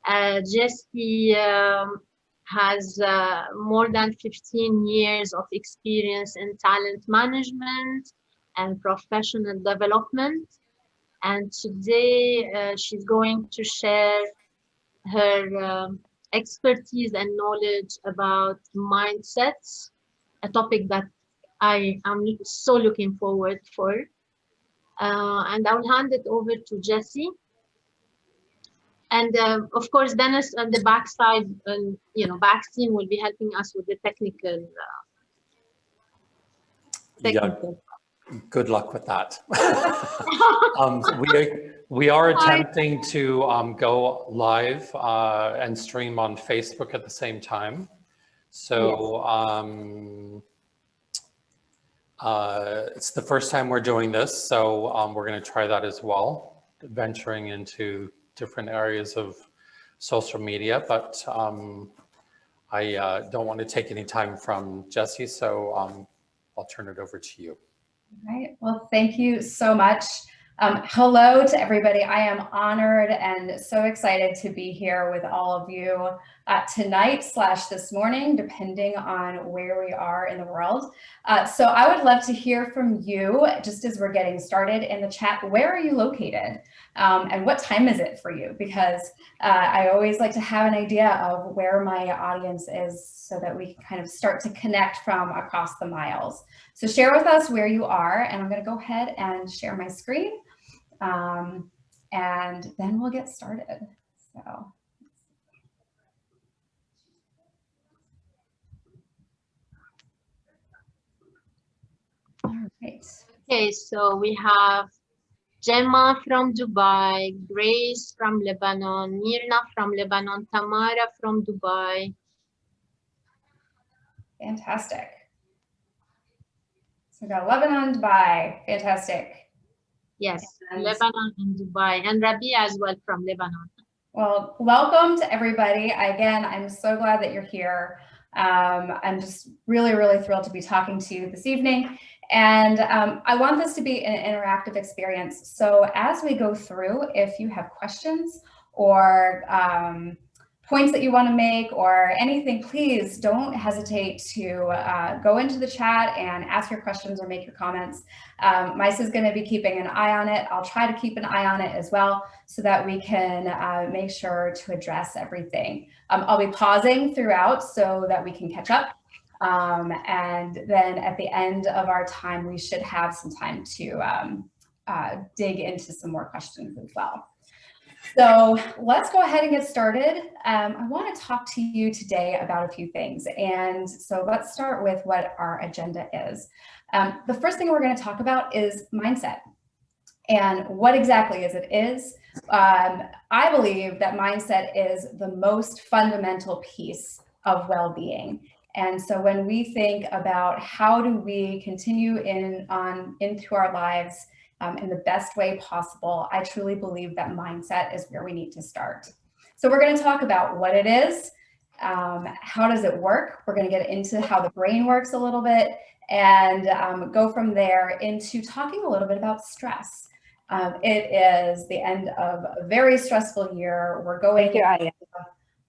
Jessie has more than 15 years of experience in talent management and professional development. And today she's going to share her expertise and knowledge about mindsets, a topic that I am so looking forward for. And I'll hand it over to Jessie. And of course, Dennis on the backside, back team will be helping us with the technical. Yeah, good luck with that. We are attempting to go live and stream on Facebook at the same time. So it's the first time we're doing this, so we're going to try that as well, venturing into different areas of social media, but I don't want to take any time from Jessie, so I'll turn it over to you. All right, well, thank you so much. Hello to everybody. I am honored and so excited to be here with all of you tonight / this morning, depending on where we are in the world. So I would love to hear from you, just as we're getting started in the chat. Where are you located? And what time is it for you? Because I always like to have an idea of where my audience is so that we can kind of start to connect from across the miles. So share with us where you are, and I'm going to go ahead and share my screen. And then we'll get started. So. All right. Okay, so we have Gemma from Dubai, Grace from Lebanon, Mirna from Lebanon, Tamara from Dubai. Fantastic. So we got Lebanon, Dubai. Fantastic. Yes, and Lebanon and Dubai, and Rabia as well from Lebanon. Well, welcome to everybody. Again, I'm so glad that you're here. I'm just really, really thrilled to be talking to you this evening. And I want this to be an interactive experience. So as we go through, if you have questions or points that you want to make or anything, please don't hesitate to go into the chat and ask your questions or make your comments. Misa is going to be keeping an eye on it. I'll try to keep an eye on it as well so that we can make sure to address everything. I'll be pausing throughout so that we can catch up. And then at the end of our time, we should have some time to dig into some more questions as well. So let's go ahead and get started. I want to talk to you today about a few things. And so let's start with what our agenda is. The first thing we're going to talk about is mindset. And what exactly is. I believe that mindset is the most fundamental piece of well-being. And so when we think about how do we continue into our lives in the best way possible, I truly believe that mindset is where we need to start. So we're going to talk about what it is, how does it work? We're going to get into how the brain works a little bit and go from there into talking a little bit about stress. It is the end of a very stressful year. We're going into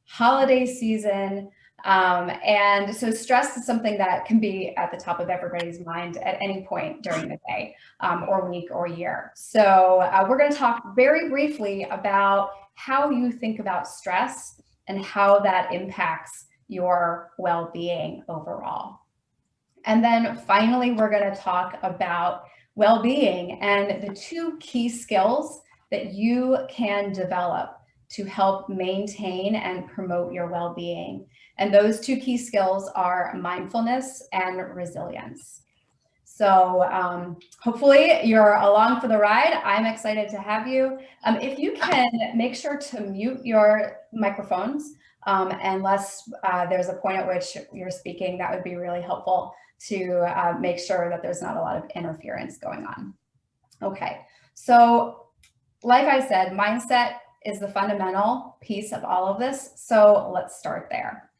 holiday season. And so stress is something that can be at the top of everybody's mind at any point during the day or week or year. So we're going to talk very briefly about how you think about stress and how that impacts your well-being overall. And then finally, we're going to talk about well-being and the 2 key skills that you can develop to help maintain and promote your well-being. And those 2 key skills are mindfulness and resilience. So hopefully you're along for the ride. I'm excited to have you. If you can make sure to mute your microphones, unless there's a point at which you're speaking, that would be really helpful to make sure that there's not a lot of interference going on. Okay, so like I said, mindset is the fundamental piece of all of this. So let's start there.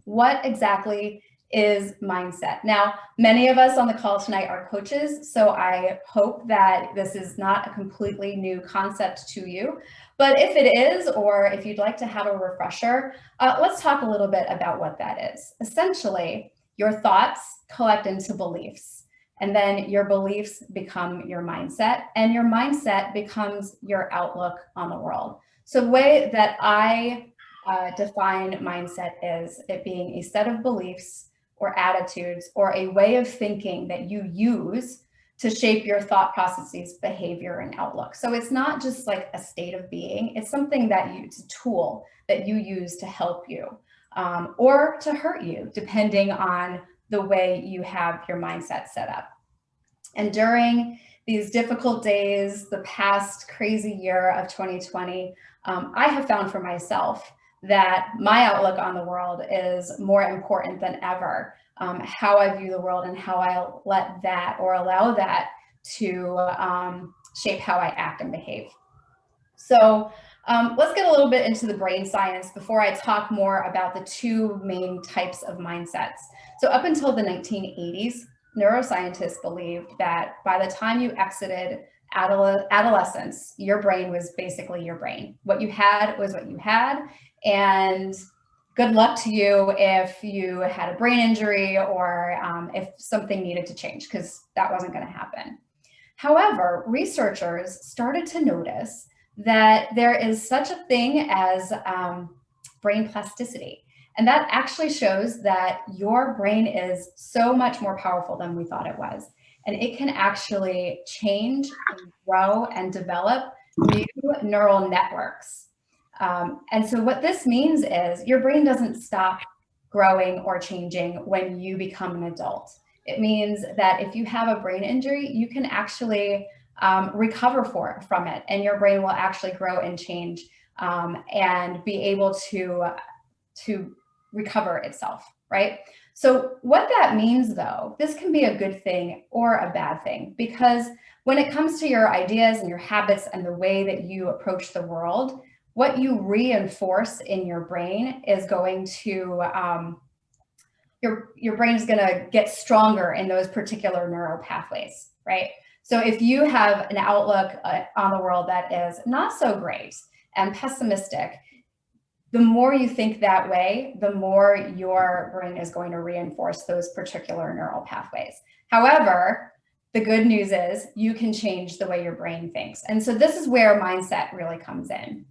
What exactly is mindset. Now, many of us on the call tonight are coaches, so I hope that this is not a completely new concept to you. But if it is, or if you'd like to have a refresher, let's talk a little bit about what that is. Essentially, your thoughts collect into beliefs, and then your beliefs become your mindset, and your mindset becomes your outlook on the world. So the way that I define mindset is it being a set of beliefs or attitudes or a way of thinking that you use to shape your thought processes, behavior, and outlook. So it's not just like a state of being, it's something it's a tool that you use to help you or to hurt you, depending on the way you have your mindset set up. And during these difficult days, the past crazy year of 2020, I have found for myself that my outlook on the world is more important than ever. How I view the world and how I let that or allow that to shape how I act and behave. So let's get a little bit into the brain science before I talk more about the two main types of mindsets. So up until the 1980s, neuroscientists believed that by the time you exited adolescence, your brain was basically your brain. What you had was what you had, and good luck to you if you had a brain injury or if something needed to change, because that wasn't going to happen. However, researchers started to notice that there is such a thing as brain plasticity. And that actually shows that your brain is so much more powerful than we thought it was. And it can actually change and grow and develop new neural networks. And so what this means is your brain doesn't stop growing or changing when you become an adult. It means that if you have a brain injury, you can actually recover from it, and your brain will actually grow and change and be able to recover itself, right? So what that means, though, this can be a good thing or a bad thing, because when it comes to your ideas and your habits and the way that you approach the world, what you reinforce in your brain is going to, your brain is going to get stronger in those particular neural pathways, right? So if you have an outlook on the world that is not so great and pessimistic, the more you think that way, the more your brain is going to reinforce those particular neural pathways. However, the good news is you can change the way your brain thinks. And so this is where mindset really comes in.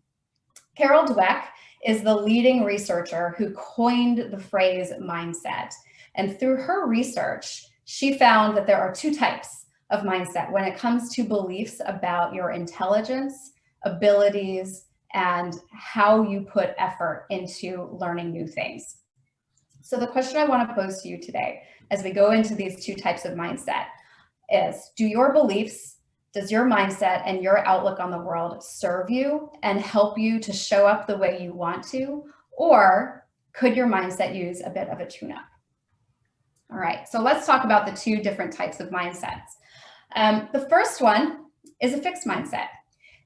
Carol Dweck is the leading researcher who coined the phrase mindset. And through her research, she found that there are two types of mindset when it comes to beliefs about your intelligence, abilities, and how you put effort into learning new things. So the question I want to pose to you today, as we go into these two types of mindset, is, do your beliefs, does your mindset and your outlook on the world serve you and help you to show up the way you want to? Or could your mindset use a bit of a tune-up? All right, so let's talk about the two different types of mindsets. The first one is a fixed mindset.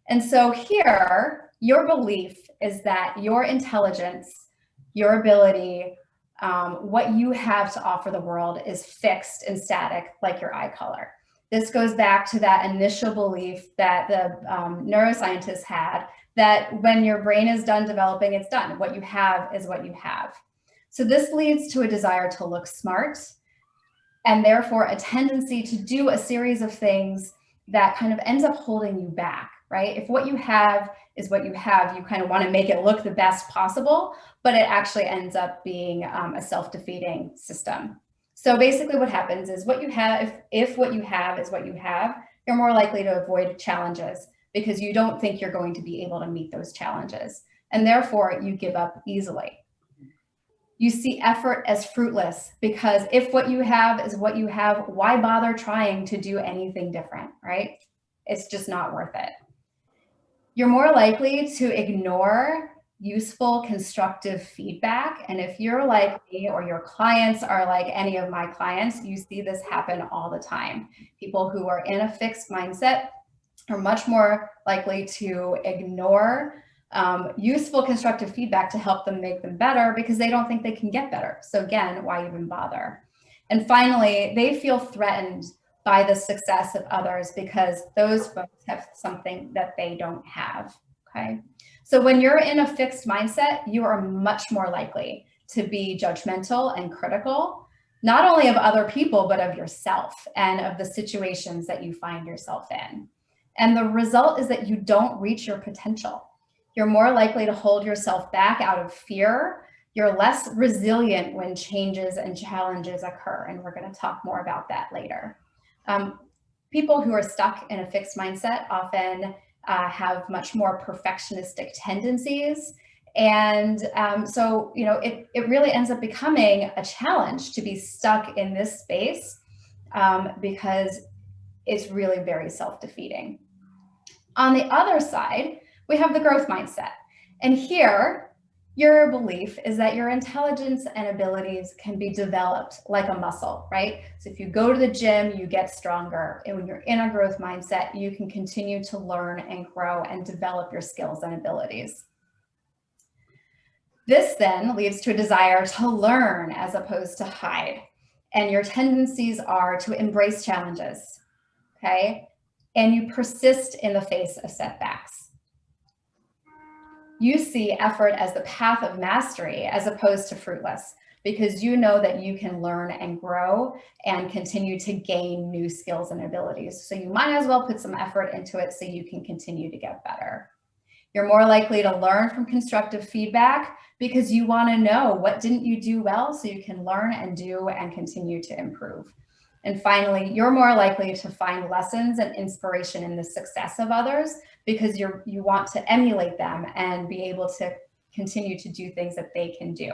And so here, your belief is that your intelligence, your ability, what you have to offer the world is fixed and static, like your eye color. This goes back to that initial belief that the neuroscientists had, that when your brain is done developing, it's done. What you have is what you have. So this leads to a desire to look smart, and therefore a tendency to do a series of things that kind of ends up holding you back, right? If what you have is what you have, you kind of want to make it look the best possible, but it actually ends up being a self-defeating system. So basically what happens is what you have, if what you have is what you have, you're more likely to avoid challenges because you don't think you're going to be able to meet those challenges. And therefore you give up easily. You see effort as fruitless because if what you have is what you have, why bother trying to do anything different, right? It's just not worth it. You're more likely to ignore useful, constructive feedback. And if you're like me or your clients are like any of my clients, you see this happen all the time. People who are in a fixed mindset are much more likely to ignore useful constructive feedback to help them make them better because they don't think they can get better. So again, why even bother? And finally, they feel threatened by the success of others because those folks have something that they don't have, okay? So when you're in a fixed mindset, you are much more likely to be judgmental and critical, not only of other people, but of yourself and of the situations that you find yourself in. And the result is that you don't reach your potential. You're more likely to hold yourself back out of fear. You're less resilient when changes and challenges occur. And we're going to talk more about that later. People who are stuck in a fixed mindset often have much more perfectionistic tendencies. And so, you know, it really ends up becoming a challenge to be stuck in this space because it's really very self-defeating. On the other side, we have the growth mindset. And here, your belief is that your intelligence and abilities can be developed like a muscle, right? So if you go to the gym, you get stronger. And when you're in a growth mindset, you can continue to learn and grow and develop your skills and abilities. This then leads to a desire to learn as opposed to hide. And your tendencies are to embrace challenges, okay? And you persist in the face of setbacks. You see effort as the path of mastery as opposed to fruitless, because you know that you can learn and grow and continue to gain new skills and abilities. So you might as well put some effort into it so you can continue to get better. You're more likely to learn from constructive feedback because you want to know what didn't you do well so you can learn and do and continue to improve. And finally, you're more likely to find lessons and inspiration in the success of others because you want to emulate them and be able to continue to do things that they can do,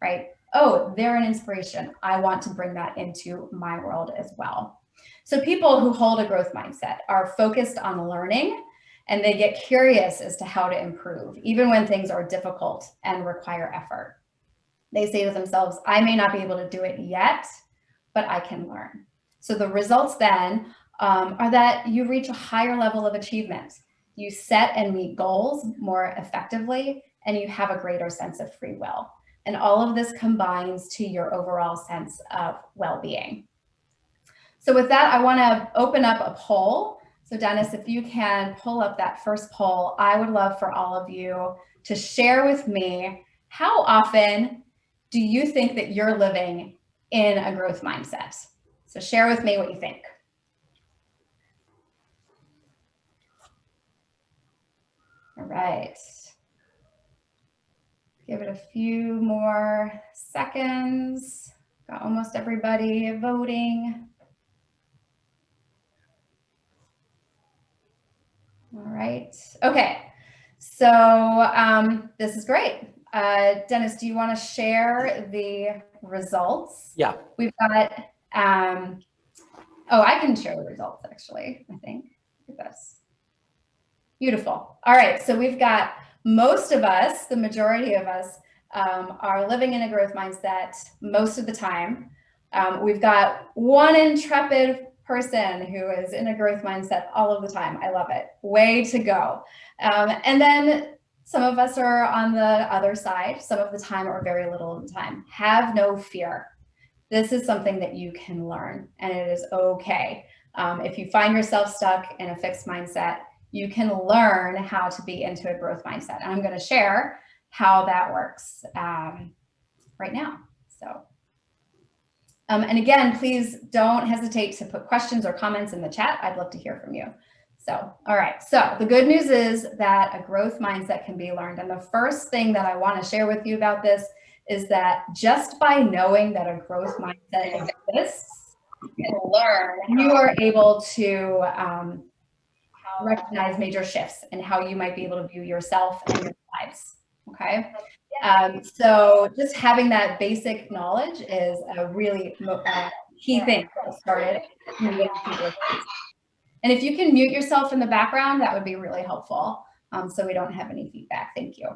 right? Oh, they're an inspiration. I want to bring that into my world as well. So people who hold a growth mindset are focused on learning, and they get curious as to how to improve, even when things are difficult and require effort. They say to themselves, I may not be able to do it yet, but I can learn. So the results then are that you reach a higher level of achievement. You set and meet goals more effectively, and you have a greater sense of free will. And all of this combines to your overall sense of well-being. So with that, I want to open up a poll. So Dennis, if you can pull up that first poll, I would love for all of you to share with me, how often do you think that you're living in a growth mindset? So share with me what you think. All right. Give it a few more seconds. Got almost everybody voting. All right. Okay. So this is great. Dennis, do you want to share the results? Yeah. We've got, oh, I can share the results actually, I think. Look at this. Beautiful. All right. So we've got most of us, the majority of us, are living in a growth mindset most of the time. We've got one intrepid person who is in a growth mindset all of the time. I love it. Way to go. And then some of us are on the other side, some of the time or very little of the time. Have no fear. This is something that you can learn, and it is okay. If you find yourself stuck in a fixed mindset, you can learn how to be into a growth mindset. And I'm going to share how that works right now. So. And again, please don't hesitate to put questions or comments in the chat. I'd love to hear from you. So, all right. So the good news is that a growth mindset can be learned. And the first thing that I want to share with you about this is that just by knowing that a growth mindset exists, you are able to recognize major shifts in how you might be able to view yourself and your lives. Okay. So just having that basic knowledge is a really key thing to get started. And if you can mute yourself in the background, that would be really helpful. So we don't have any feedback. Thank you.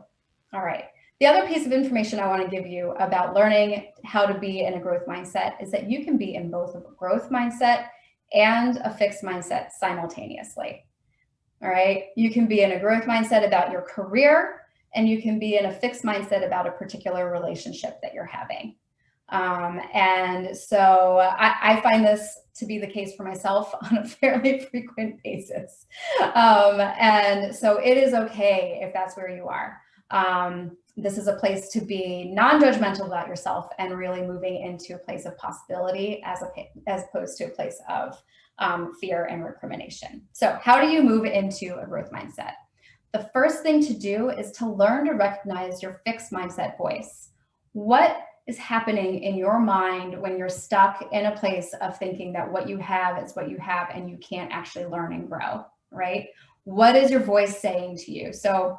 All right. The other piece of information I want to give you about learning how to be in a growth mindset is that you can be in both a growth mindset and a fixed mindset simultaneously. all right? You can be in a growth mindset about your career, and you can be in a fixed mindset about a particular relationship that you're having. And so I find this to be the case for myself on a fairly frequent basis. And so it is okay if that's where you are. This is a place to be non-judgmental about yourself and really moving into a place of possibility as opposed to a place of fear and recrimination. So how do you move into a growth mindset? The first thing to do is to learn to recognize your fixed mindset voice. What is happening in your mind when you're stuck in a place of thinking that what you have is what you have and you can't actually learn and grow, right? What is your voice saying to you? So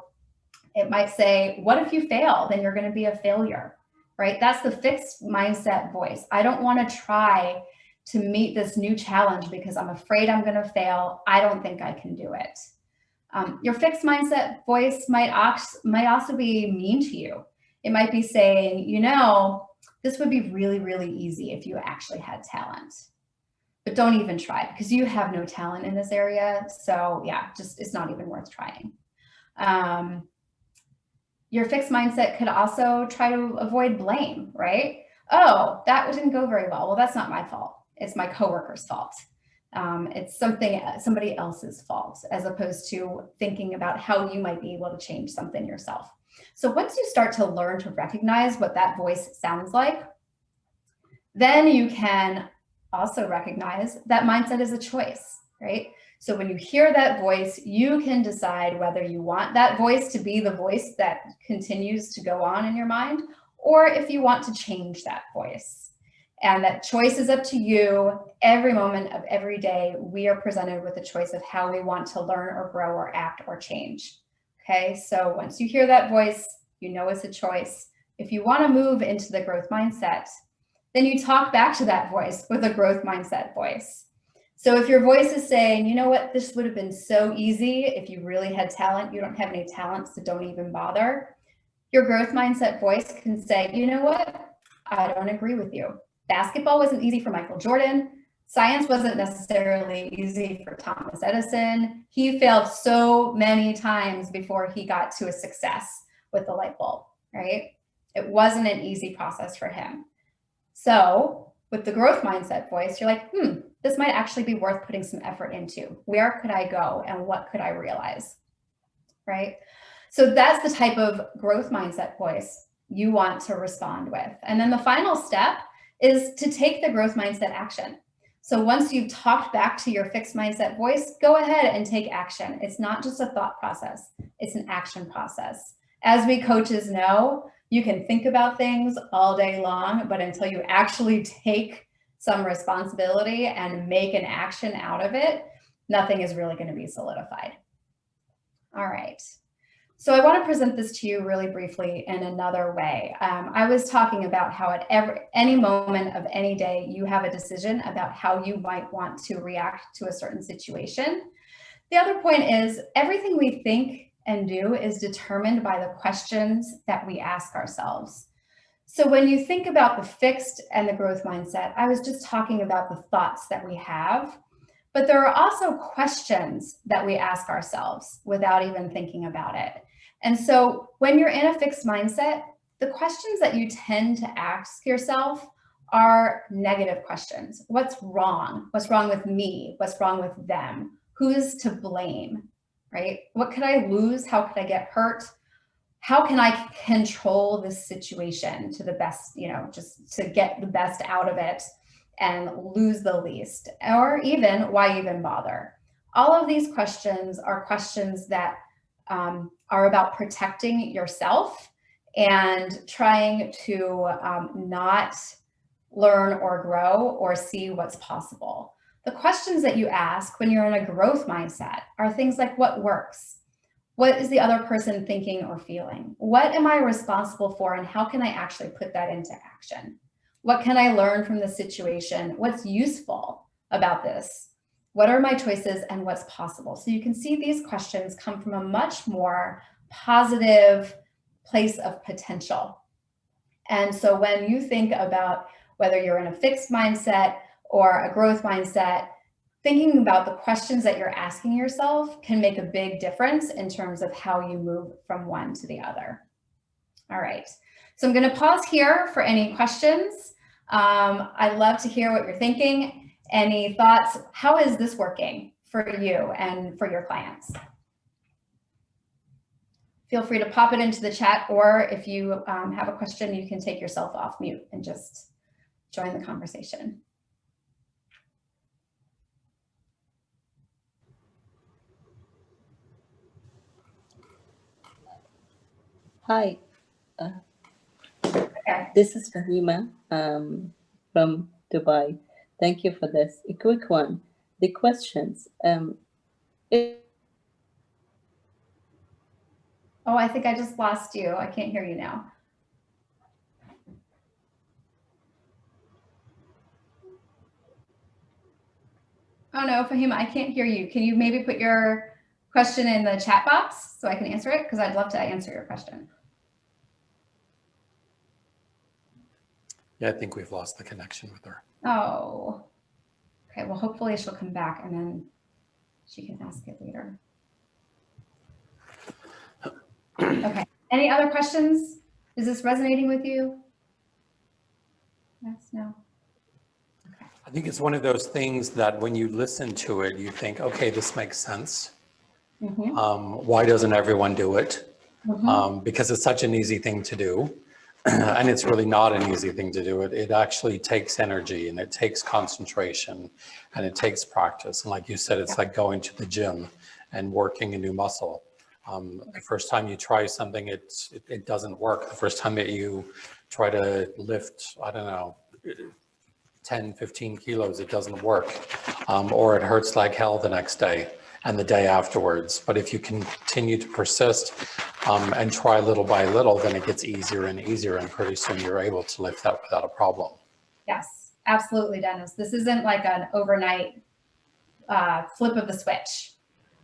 it might say, what if you fail? Then you're going to be a failure, right? That's the fixed mindset voice. I don't want to try to meet this new challenge because I'm afraid I'm going to fail. I don't think I can do it. Your fixed mindset voice might also be mean to you. It might be saying, you know, this would be really, really easy if you actually had talent, but don't even try because you have no talent in this area. So yeah, just it's not even worth trying. Your fixed mindset could also try to avoid blame, right? Oh, that didn't go very well. Well, that's not my fault. It's my coworker's fault. It's somebody else's fault, as opposed to thinking about how you might be able to change something yourself. So once you start to learn to recognize what that voice sounds like, then you can also recognize that mindset is a choice, right? So when you hear that voice, you can decide whether you want that voice to be the voice that continues to go on in your mind, or if you want to change that voice. And that choice is up to you. Every moment of every day, we are presented with a choice of how we want to learn or grow or act or change. Okay, so once you hear that voice, you know it's a choice. If you want to move into the growth mindset, then you talk back to that voice with a growth mindset voice. So if your voice is saying, you know what, this would have been so easy if you really had talent, you don't have any talent, so don't even bother. Your growth mindset voice can say, you know what, I don't agree with you. Basketball wasn't easy for Michael Jordan. Science wasn't necessarily easy for Thomas Edison. He failed so many times before he got to a success with the light bulb, right? It wasn't an easy process for him. So with the growth mindset voice, you're like, this might actually be worth putting some effort into. Where could I go and what could I realize, right? So that's the type of growth mindset voice you want to respond with. And then the final step is to take the growth mindset action. So once you've talked back to your fixed mindset voice, go ahead and take action. It's not just a thought process, it's an action process. As we coaches know, you can think about things all day long, but until you actually take some responsibility and make an action out of it, nothing is really going to be solidified. All right. So I want to present this to you really briefly in another way. I was talking about how at any moment of any day, you have a decision about how you might want to react to a certain situation. The other point is everything we think and do is determined by the questions that we ask ourselves. So when you think about the fixed and the growth mindset, I was just talking about the thoughts that we have, but there are also questions that we ask ourselves without even thinking about it. And so when you're in a fixed mindset, the questions that you tend to ask yourself are negative questions. What's wrong? What's wrong with me? What's wrong with them? Who's to blame, right? What could I lose? How could I get hurt? How can I control this situation to the best, just to get the best out of it and lose the least? Or even, why even bother? All of these questions are questions that are about protecting yourself and trying to not learn or grow or see what's possible. The questions that you ask when you're in a growth mindset are things like, what works? What is the other person thinking or feeling? What am I responsible for and how can I actually put that into action? What can I learn from the situation? What's useful about this? What are my choices and what's possible? So you can see these questions come from a much more positive place of potential. And so when you think about whether you're in a fixed mindset or a growth mindset, thinking about the questions that you're asking yourself can make a big difference in terms of how you move from one to the other. All right, so I'm going to pause here for any questions. I'd love to hear what you're thinking. Any thoughts? How is this working for you and for your clients? Feel free to pop it into the chat, or if you have a question, you can take yourself off mute and just join the conversation. Hi, Okay. this is Fahima from Dubai. Thank you for this. A quick one. The questions. Oh, I think I just lost you. I can't hear you now. Oh no, Fahima, I can't hear you. Can you maybe put your question in the chat box so I can answer it? Because I'd love to answer your question. Yeah, I think we've lost the connection with her. Oh, okay. Well, hopefully she'll come back and then she can ask it later. Okay. Any other questions? Is this resonating with you? Yes, no. I think it's one of those things that when you listen to it, you think, okay, this makes sense. Mm-hmm. Why doesn't everyone do it? Mm-hmm. Because it's such an easy thing to do. And it's really not an easy thing to do. It actually takes energy, and it takes concentration, and it takes practice. And like you said, it's like going to the gym and working a new muscle. The first time you try something, it doesn't work. The first time that you try to lift, I don't know, 10, 15 kilos, it doesn't work. Or it hurts like hell the next day and the day afterwards. But if you continue to persist and try little by little, then it gets easier and easier, and pretty soon you're able to lift that without a problem. Yes, absolutely, Dennis. This isn't like an overnight flip of the switch.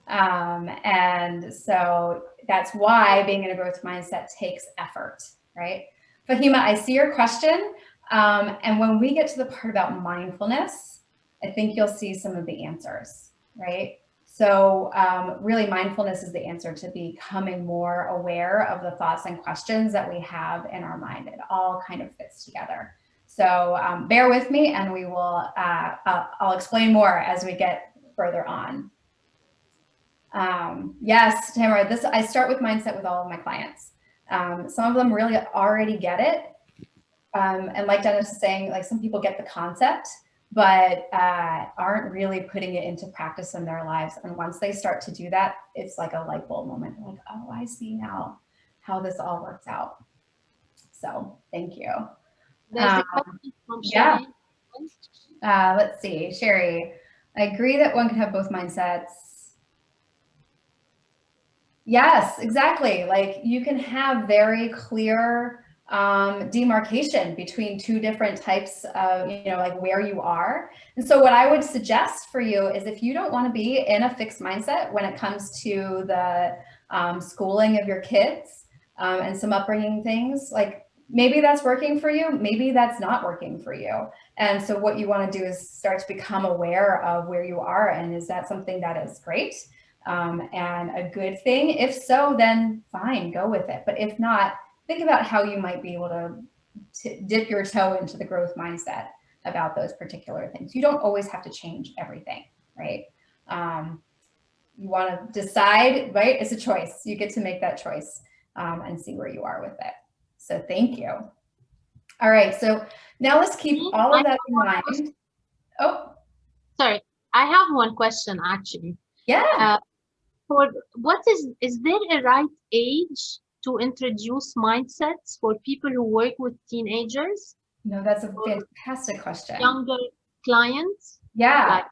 And so that's why being in a growth mindset takes effort, right? Fahima, I see your question. And when we get to the part about mindfulness, I think you'll see some of the answers, right? So really mindfulness is the answer to becoming more aware of the thoughts and questions that we have in our mind. It all kind of fits together. So bear with me, and we will, I'll explain more as we get further on. Yes, Tamara, I start with mindset with all of my clients. Some of them really already get it. And like Dennis is saying, like some people get the concept, but aren't really putting it into practice in their lives. And once they start to do that, it's like a light bulb moment. Like, oh, I see now how this all works out. So thank you. There's a question from Yeah. Sherry. Let's see, Sherry. I agree that one can have both mindsets. Yes, exactly. Like you can have very clear demarcation between two different types of, like where you are. And so what I would suggest for you is, if you don't want to be in a fixed mindset when it comes to the schooling of your kids and some upbringing things, like maybe that's working for you, maybe that's not working for you. And so what you want to do is start to become aware of where you are, and is that something that is great and a good thing? If so, then fine, go with it. But if not, think about how you might be able to dip your toe into the growth mindset about those particular things. You don't always have to change everything, right? You want to decide, right? It's a choice. You get to make that choice and see where you are with it. So thank you. All right, so now let's keep all of that in mind. Oh, sorry, I have one question actually. Yeah. For what is there a right age to introduce mindsets for people who work with teenagers? No, that's a fantastic question. Younger clients? Yeah.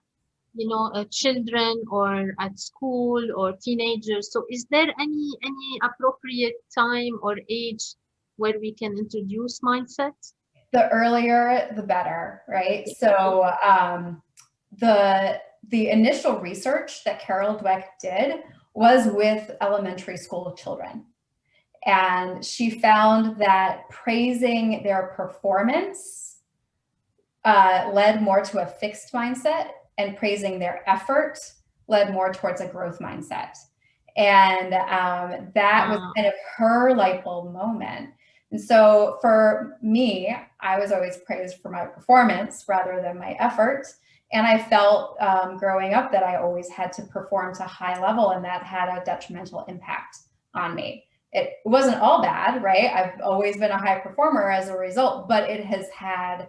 Like, children or at school or teenagers. So is there any appropriate time or age where we can introduce mindsets? The earlier, the better, right? So the initial research that Carol Dweck did was with elementary school children. And she found that praising their performance led more to a fixed mindset and praising their effort led more towards a growth mindset. And that was kind of her light bulb moment. And so for me, I was always praised for my performance rather than my effort. And I felt growing up that I always had to perform to a high level, and that had a detrimental impact on me. It wasn't all bad, right? I've always been a high performer as a result, but it has had,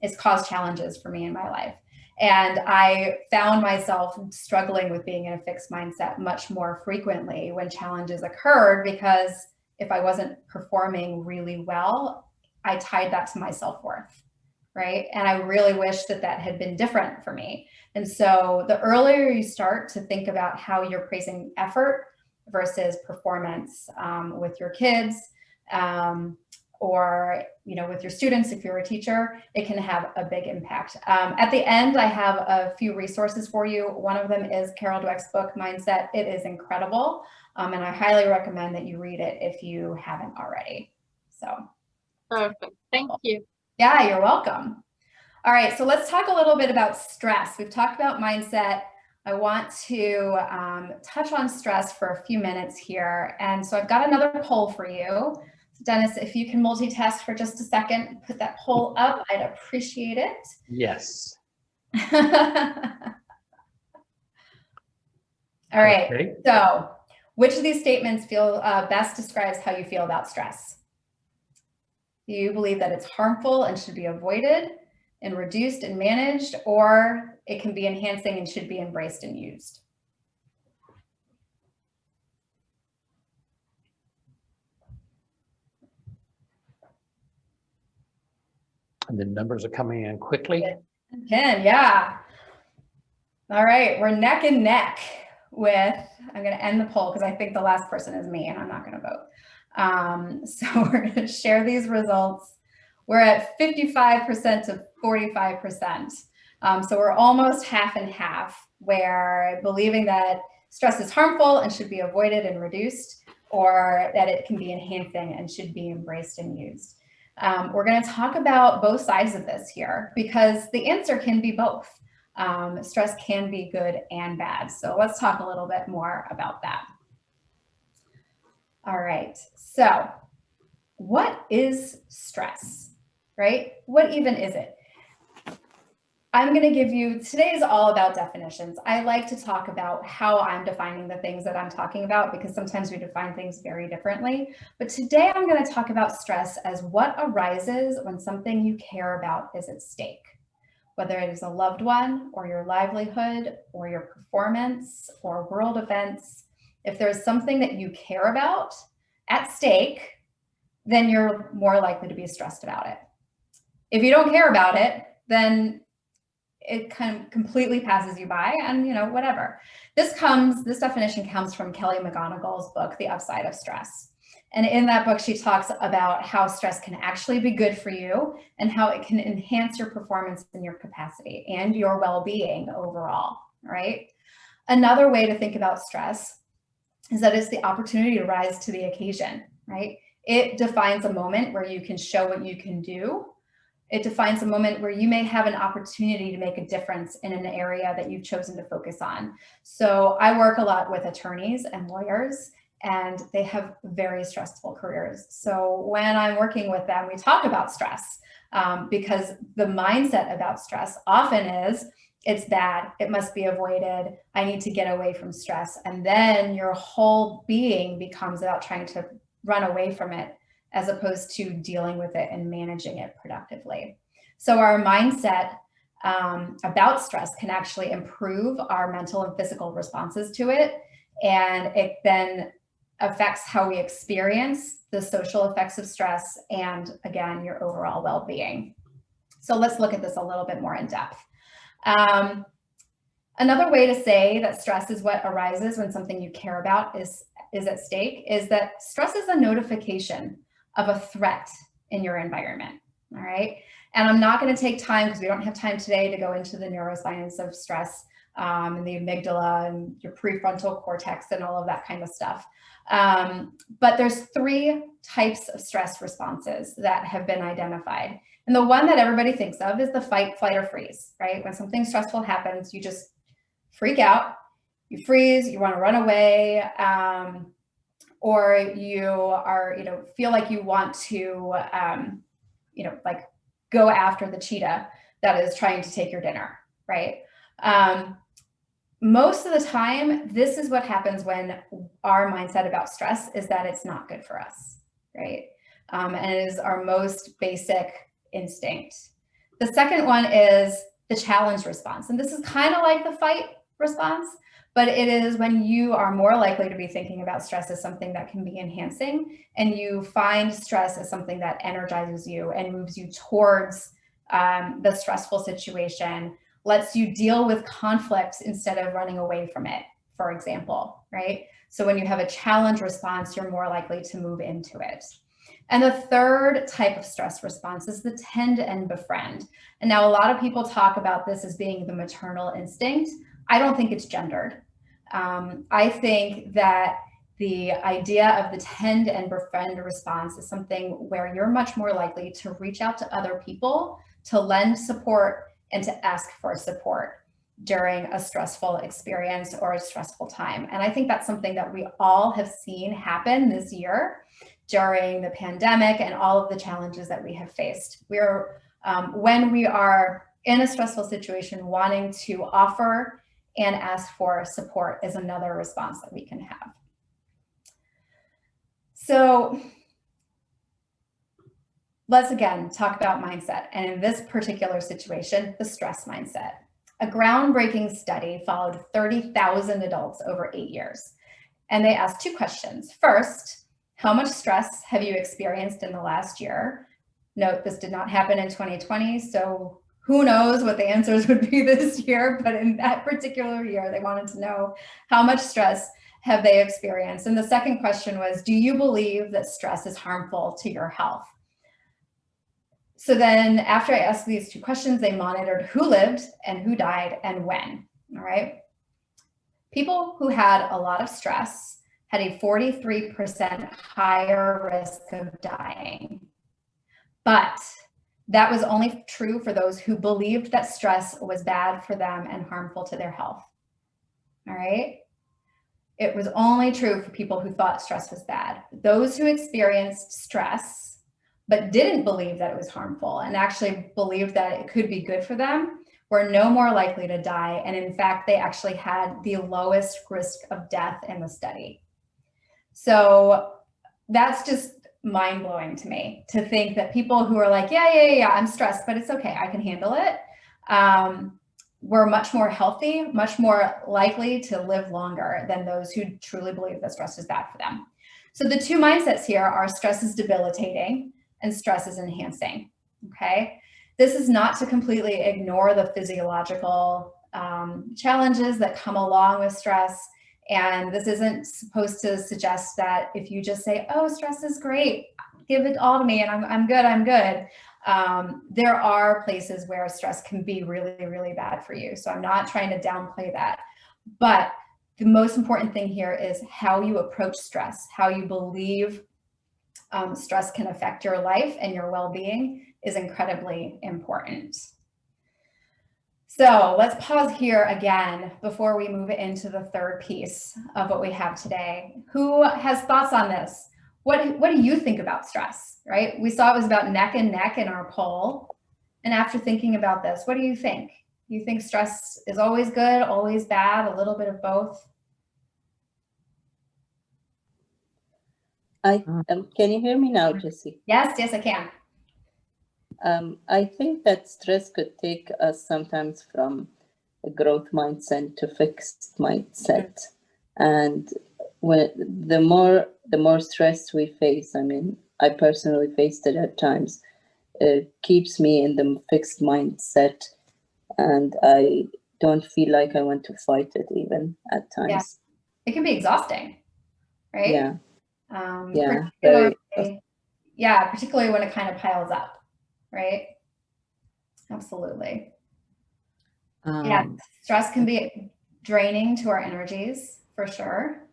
it's caused challenges for me in my life. And I found myself struggling with being in a fixed mindset much more frequently when challenges occurred, because if I wasn't performing really well, I tied that to my self-worth, right? And I really wish that that had been different for me. And so the earlier you start to think about how you're praising effort versus performance with your kids, or with your students, if you're a teacher, it can have a big impact. At the end, I have a few resources for you. One of them is Carol Dweck's book, Mindset. It is incredible, and I highly recommend that you read it if you haven't already. So Perfect. Thank you. Yeah, you're welcome. All right, so let's talk a little bit about stress. We've talked about mindset. I want to touch on stress for a few minutes here. And so I've got another poll for you. Dennis, if you can multitask for just a second, put that poll up, I'd appreciate it. Yes. All right, Okay. so which of these statements best describes how you feel about stress? Do you believe that it's harmful and should be avoided and reduced and managed, or it can be enhancing and should be embraced and used? And the numbers are coming in quickly. 10, yeah. All right, we're neck and neck with, I'm going to end the poll because I think the last person is me and I'm not going to vote. So we're going to share these results. We're at 55% to 45%. So we're almost half and half, where believing that stress is harmful and should be avoided and reduced, or that it can be enhancing and should be embraced and used. We're going to talk about both sides of this here, because the answer can be both. Stress can be good and bad. So let's talk a little bit more about that. All right, so what is stress, right? What even is it? I'm going to give you, today is all about definitions. I like to talk about how I'm defining the things that I'm talking about, because sometimes we define things very differently. But today I'm going to talk about stress as what arises when something you care about is at stake, whether it is a loved one or your livelihood or your performance or world events. If there's something that you care about at stake, then you're more likely to be stressed about it. If you don't care about it, then it kind of completely passes you by, and whatever. This definition comes from Kelly McGonigal's book, The Upside of Stress. And in that book, she talks about how stress can actually be good for you and how it can enhance your performance and your capacity and your well-being overall, right? Another way to think about stress is that it's the opportunity to rise to the occasion, right? It defines a moment where you can show what you can do. It defines a moment where you may have an opportunity to make a difference in an area that you've chosen to focus on. So I work a lot with attorneys and lawyers, and they have very stressful careers. So when I'm working with them, we talk about stress, because the mindset about stress often is, it's bad, it must be avoided, I need to get away from stress. And then your whole being becomes about trying to run away from it, as opposed to dealing with it and managing it productively. So our mindset about stress can actually improve our mental and physical responses to it. And it then affects how we experience the social effects of stress and, again, your overall well-being. So let's look at this a little bit more in depth. Another way to say that stress is what arises when something you care about is at stake is that stress is a notification of a threat in your environment, all right? And I'm not going to take time, because we don't have time today, to go into the neuroscience of stress and the amygdala and your prefrontal cortex and all of that kind of stuff. But there's 3 types of stress responses that have been identified. And the one that everybody thinks of is the fight, flight, or freeze, right? When something stressful happens, you just freak out, you freeze, you want to run away, or you are, feel like you want to, like go after the cheetah that is trying to take your dinner, right? Most of the time, this is what happens when our mindset about stress is that it's not good for us, right? And it is our most basic instinct. The second one is the challenge response. And this is kind of like the fight response, but it is when you are more likely to be thinking about stress as something that can be enhancing, and you find stress as something that energizes you and moves you towards the stressful situation, lets you deal with conflict instead of running away from it, for example, right? So when you have a challenge response, you're more likely to move into it. And the third type of stress response is the tend and befriend. And now a lot of people talk about this as being the maternal instinct. I don't think it's gendered. I think that the idea of the tend and befriend response is something where you're much more likely to reach out to other people, to lend support, and to ask for support during a stressful experience or a stressful time. And I think that's something that we all have seen happen this year during the pandemic and all of the challenges that we have faced. When we are in a stressful situation, wanting to offer and ask for support is another response that we can have. So let's again talk about mindset. And in this particular situation, the stress mindset. A groundbreaking study followed 30,000 adults over 8 years. And they asked 2 questions. First, how much stress have you experienced in the last year? Note, this did not happen in 2020, so who knows what the answers would be this year, but in that particular year, they wanted to know how much stress have they experienced. And the second question was, do you believe that stress is harmful to your health? So then after I asked these 2 questions, they monitored who lived and who died and when, all right? People who had a lot of stress had a 43% higher risk of dying. But that was only true for those who believed that stress was bad for them and harmful to their health, all right? It was only true for people who thought stress was bad. Those who experienced stress but didn't believe that it was harmful and actually believed that it could be good for them were no more likely to die. And in fact, they actually had the lowest risk of death in the study. So that's just mind-blowing to me, to think that people who are like, yeah, I'm stressed, but it's okay, I can handle it, were much more healthy, much more likely to live longer than those who truly believe that stress is bad for them. So the 2 mindsets here are stress is debilitating and stress is enhancing, okay? This is not to completely ignore the physiological challenges that come along with stress. And this isn't supposed to suggest that if you just say, oh, stress is great, give it all to me and I'm good. There are places where stress can be really, really bad for you. So I'm not trying to downplay that. But the most important thing here is how you approach stress, how you believe stress can affect your life and your well-being is incredibly important. So let's pause here again before we move into the third piece of what we have today. Who has thoughts on this? What do you think about stress, right? We saw it was about neck and neck in our poll. And after thinking about this, what do you think? You think stress is always good, always bad, a little bit of both? Can you hear me now, Jessie? Yes, I can. I think that stress could take us sometimes from a growth mindset to fixed mindset. And when the more stress we face, I mean, I personally faced it at times, it keeps me in the fixed mindset, and I don't feel like I want to fight it even at times. Yeah. It can be exhausting, right? Yeah. Particularly when it kind of piles up, right? Absolutely. Stress can be draining to our energies, for sure.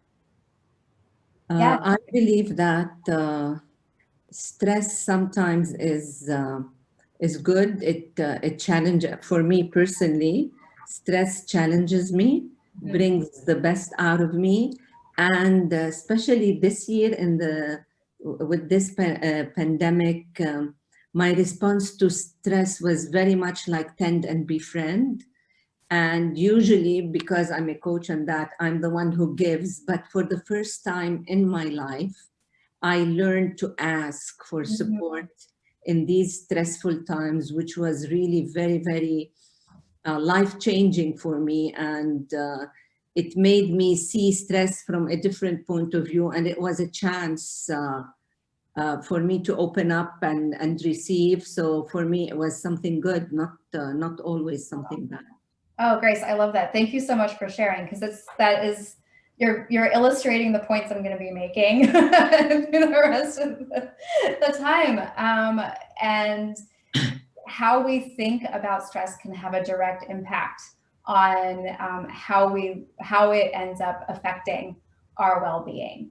I believe that stress sometimes is is good. It challenges, for me personally, stress challenges me, brings the best out of me. And especially this year with this pandemic, my response to stress was very much like tend and befriend. And usually, because I'm a coach and that, I'm the one who gives. But for the first time in my life, I learned to ask for support in these stressful times, which was really very, very life-changing for me. And it made me see stress from a different point of view. And it was a chance for me to open up and receive. So for me, it was something good, not always something bad. Oh, Grace, I love that. Thank you so much for sharing, because you're illustrating the points I'm going to be making through the rest of the time. And how we think about stress can have a direct impact on how it ends up affecting our well-being.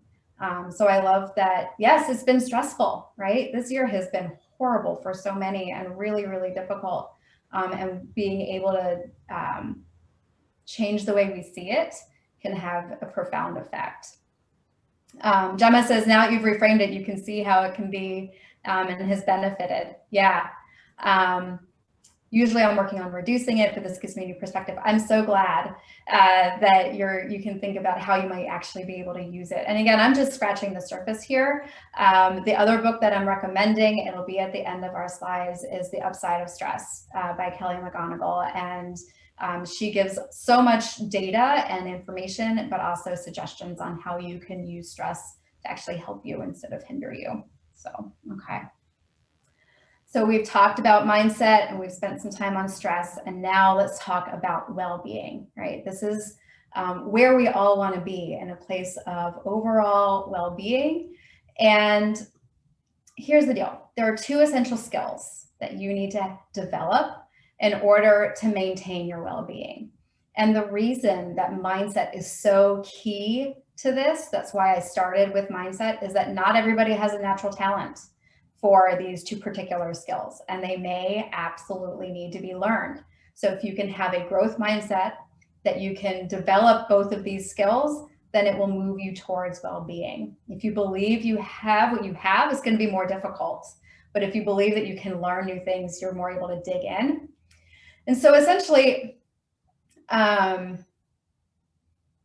So I love that. Yes, it's been stressful, right? This year has been horrible for so many and really, really difficult. And being able to change the way we see it can have a profound effect. Gemma says, now that you've reframed it, you can see how it can be and has benefited. Yeah. Usually I'm working on reducing it, but this gives me a new perspective. I'm so glad that you can think about how you might actually be able to use it. And again, I'm just scratching the surface here. The other book that I'm recommending, it'll be at the end of our slides, is The Upside of Stress by Kelly McGonigal. And she gives so much data and information, but also suggestions on how you can use stress to actually help you instead of hinder you. So, okay. So we've talked about mindset and we've spent some time on stress, and now let's talk about well-being, right? This is where we all want to be, in a place of overall well-being. And here's the deal. There are 2 essential skills that you need to develop in order to maintain your well-being. And the reason that mindset is so key to this, that's why I started with mindset, is that not everybody has a natural talent for these 2 particular skills, and they may absolutely need to be learned. So if you can have a growth mindset that you can develop both of these skills, then it will move you towards well-being. If you believe you have what you have, it's going to be more difficult. But if you believe that you can learn new things, you're more able to dig in. And so essentially,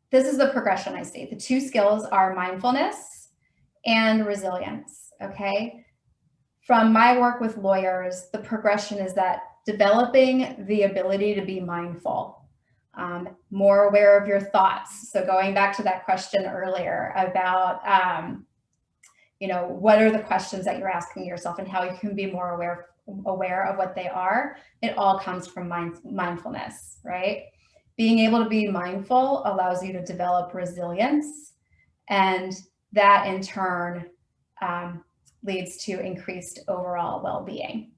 this is the progression I see. The 2 skills are mindfulness and resilience, okay? From my work with lawyers, the progression is that developing the ability to be mindful, more aware of your thoughts. So going back to that question earlier about, what are the questions that you're asking yourself and how you can be more aware of what they are, it all comes from mindfulness, right? Being able to be mindful allows you to develop resilience, and that in turn leads to increased overall well-being.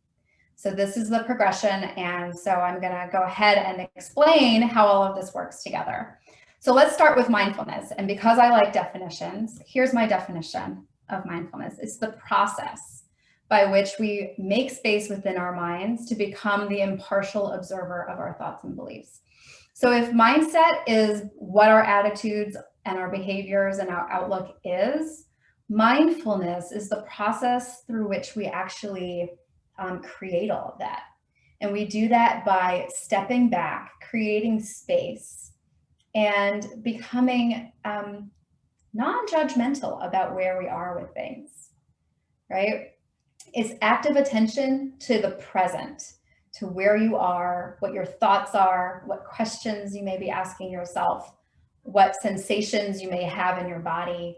So this is the progression. And so I'm going to go ahead and explain how all of this works together. So let's start with mindfulness. And because I like definitions, here's my definition of mindfulness. It's the process by which we make space within our minds to become the impartial observer of our thoughts and beliefs. So if mindset is what our attitudes and our behaviors and our outlook is, mindfulness is the process through which we actually create all of that. And we do that by stepping back, creating space, and becoming non-judgmental about where we are with things, right? It's active attention to the present, to where you are, what your thoughts are, what questions you may be asking yourself, what sensations you may have in your body,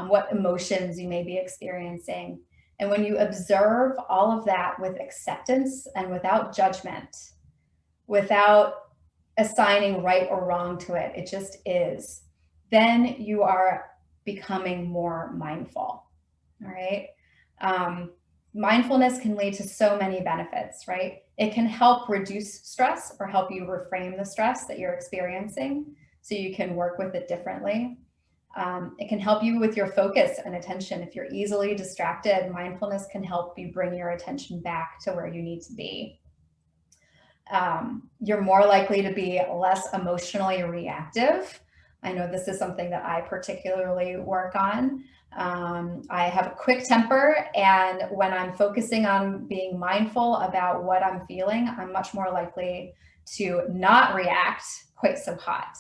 what emotions you may be experiencing. And when you observe all of that with acceptance and without judgment, without assigning right or wrong to it, it just is, then you are becoming more mindful, all right? Mindfulness can lead to so many benefits, right? It can help reduce stress or help you reframe the stress that you're experiencing so you can work with it differently. It can help you with your focus and attention. If you're easily distracted, mindfulness can help you bring your attention back to where you need to be. You're more likely to be less emotionally reactive. I know this is something that I particularly work on. I have a quick temper, and when I'm focusing on being mindful about what I'm feeling, I'm much more likely to not react quite so hot.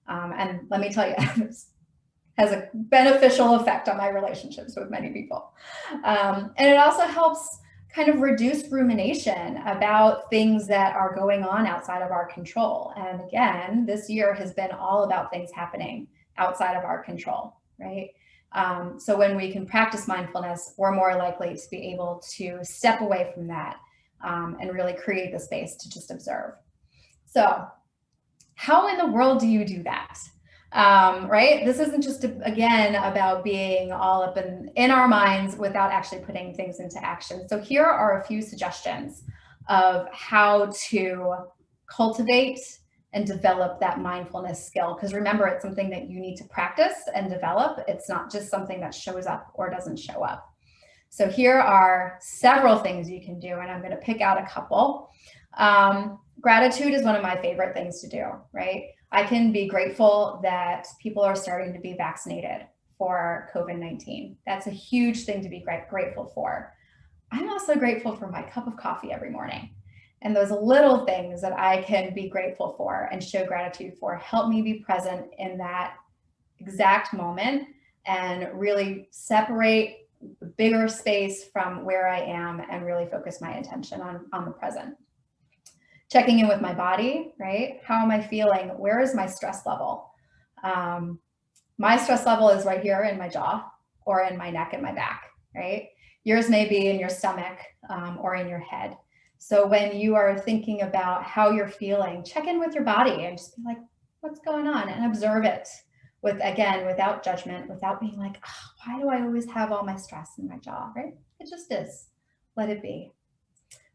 And let me tell you, this has a beneficial effect on my relationships with many people. And it also helps kind of reduce rumination about things that are going on outside of our control. And again, this year has been all about things happening outside of our control, right? So when we can practice mindfulness, we're more likely to be able to step away from that and really create the space to just observe. So how in the world do you do that? Right? This isn't just, again, about being all up in our minds without actually putting things into action. So here are a few suggestions of how to cultivate and develop that mindfulness skill. Because remember, it's something that you need to practice and develop. It's not just something that shows up or doesn't show up. So here are several things you can do, and I'm going to pick out a couple. Gratitude is one of my favorite things to do, right? I can be grateful that people are starting to be vaccinated for COVID-19. That's a huge thing to be grateful for. I'm also grateful for my cup of coffee every morning. And those little things that I can be grateful for and show gratitude for help me be present in that exact moment and really separate the bigger space from where I am and really focus my attention on the present. Checking in with my body, right? How am I feeling? Where is my stress level? My stress level is right here in my jaw or in my neck and my back, right? Yours may be in your stomach or in your head. So when you are thinking about how you're feeling, check in with your body and just be like, what's going on? And observe it with, again, without judgment, without being like, oh, why do I always have all my stress in my jaw, right? It just is. Let it be.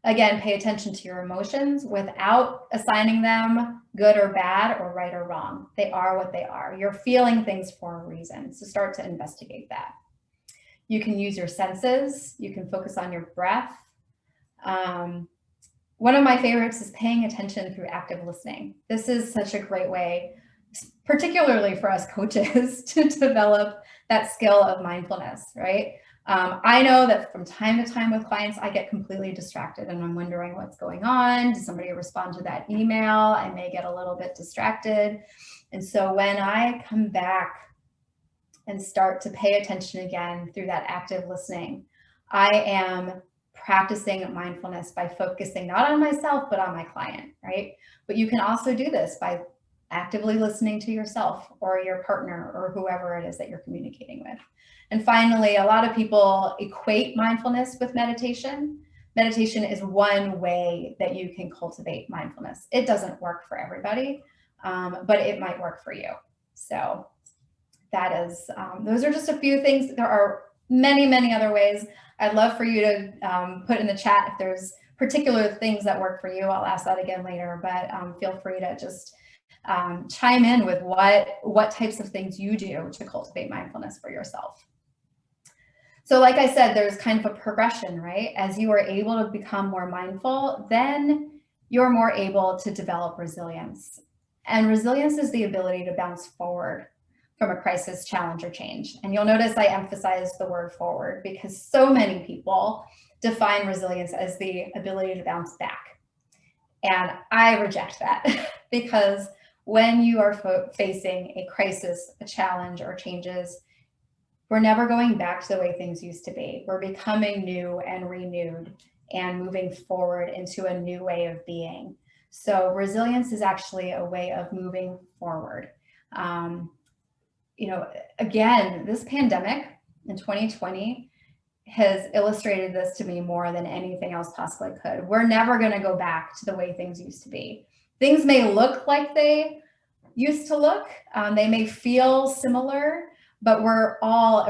Again, pay attention to your emotions without assigning them good or bad or right or wrong. They are what they are. You're feeling things for a reason. So start to investigate that. You can use your senses. You can focus on your breath. One of my favorites is paying attention through active listening. This is such a great way, particularly for us coaches, to develop that skill of mindfulness, right? I know that from time to time with clients, I get completely distracted and I'm wondering what's going on. Did somebody respond to that email? I may get a little bit distracted. And so when I come back and start to pay attention again through that active listening, I am practicing mindfulness by focusing not on myself, but on my client, right? But you can also do this by actively listening to yourself or your partner or whoever it is that you're communicating with. And finally, a lot of people equate mindfulness with meditation. Meditation is one way that you can cultivate mindfulness. It doesn't work for everybody, but it might work for you. So that is, those are just a few things. There are many, many other ways. I'd love for you to put in the chat if there's particular things that work for you. I'll ask that again later, but feel free to just chime in with what types of things you do to cultivate mindfulness for yourself. So like I said, there's kind of a progression, right? As you are able to become more mindful, then you're more able to develop resilience. And resilience is the ability to bounce forward from a crisis, challenge, or change. And you'll notice I emphasize the word forward because so many people define resilience as the ability to bounce back. And I reject that because when you are facing a crisis, a challenge, or changes, we're never going back to the way things used to be. We're becoming new and renewed and moving forward into a new way of being. So resilience is actually a way of moving forward. You know, again, this pandemic in 2020 has illustrated this to me more than anything else possibly could. We're never going to go back to the way things used to be. Things may look like they used to look. They may feel similar, but we're all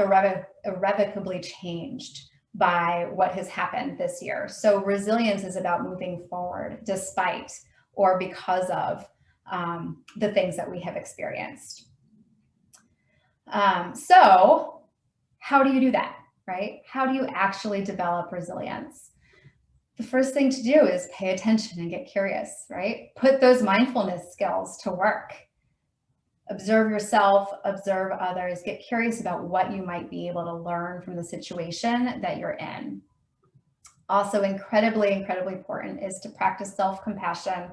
irrevocably changed by what has happened this year. So resilience is about moving forward despite or because of the things that we have experienced. So how do you do that, right? How do you actually develop resilience? The first thing to do is pay attention and get curious, right? Put those mindfulness skills to work. Observe yourself, observe others, get curious about what you might be able to learn from the situation that you're in. Also incredibly, incredibly important is to practice self-compassion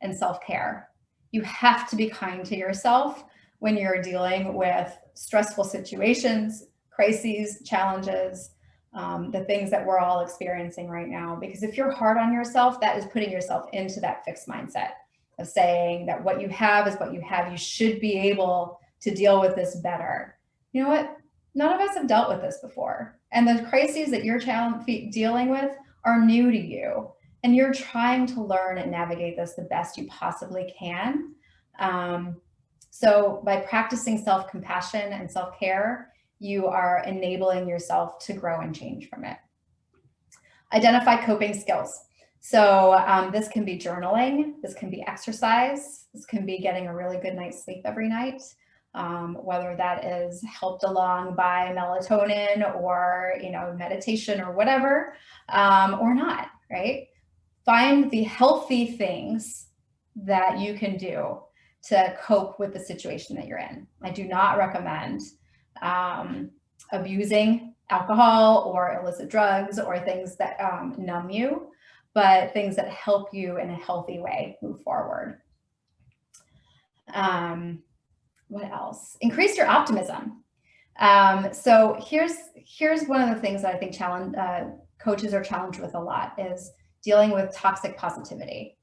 and self-care. You have to be kind to yourself when you're dealing with stressful situations, crises, challenges, the things that we're all experiencing right now. Because if you're hard on yourself, that is putting yourself into that fixed mindset of saying that what you have is what you have. You should be able to deal with this better. You know what? None of us have dealt with this before. And the crises that you're dealing with are new to you. And you're trying to learn and navigate this the best you possibly can. So by practicing self-compassion and self-care, you are enabling yourself to grow and change from it. Identify coping skills. So this can be journaling, this can be exercise, this can be getting a really good night's sleep every night, whether that is helped along by melatonin or, you know, meditation or whatever, or not, right? Find the healthy things that you can do to cope with the situation that you're in. I do not recommend abusing alcohol or illicit drugs or things that numb you, but things that help you in a healthy way move forward. What else? Increase your optimism. So here's one of the things that I think coaches are challenged with a lot is dealing with toxic positivity.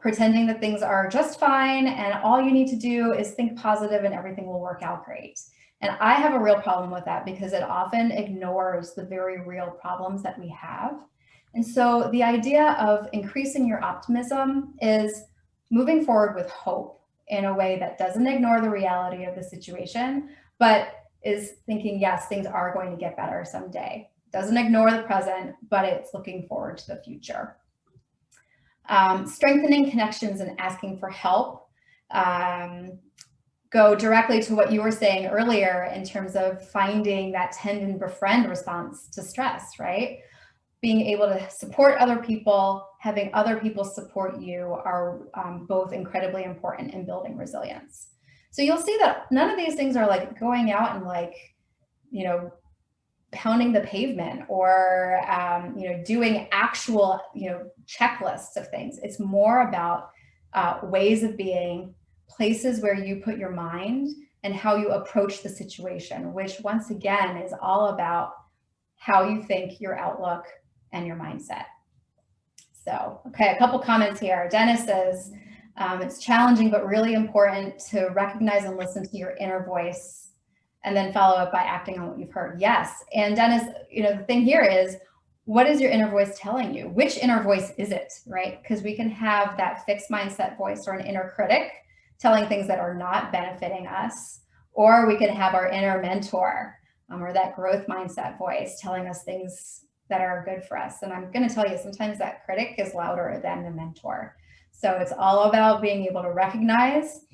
Pretending that things are just fine and all you need to do is think positive and everything will work out great. And I have a real problem with that because it often ignores the very real problems that we have. And so the idea of increasing your optimism is moving forward with hope in a way that doesn't ignore the reality of the situation, but is thinking, yes, things are going to get better someday. Doesn't ignore the present, but it's looking forward to the future. Strengthening connections and asking for help. Go directly to what you were saying earlier in terms of finding that tend and befriend response to stress, right? Being able to support other people, having other people support you are both incredibly important in building resilience. So you'll see that none of these things are like going out and like, you know, pounding the pavement or, you know, doing actual, you know, checklists of things. It's more about ways of being, places where you put your mind and how you approach the situation, which once again is all about how you think, your outlook, and your mindset. So, okay, a couple comments here. Dennis says, it's challenging, but really important to recognize and listen to your inner voice and then follow up by acting on what you've heard. Yes. And Dennis, you know, the thing here is, what is your inner voice telling you? Which inner voice is it, right? Because we can have that fixed mindset voice or an inner critic telling things that are not benefiting us, or we can have our inner mentor or that growth mindset voice telling us things that are good for us. And I'm going to tell you, sometimes that critic is louder than the mentor. So it's all about being able to recognize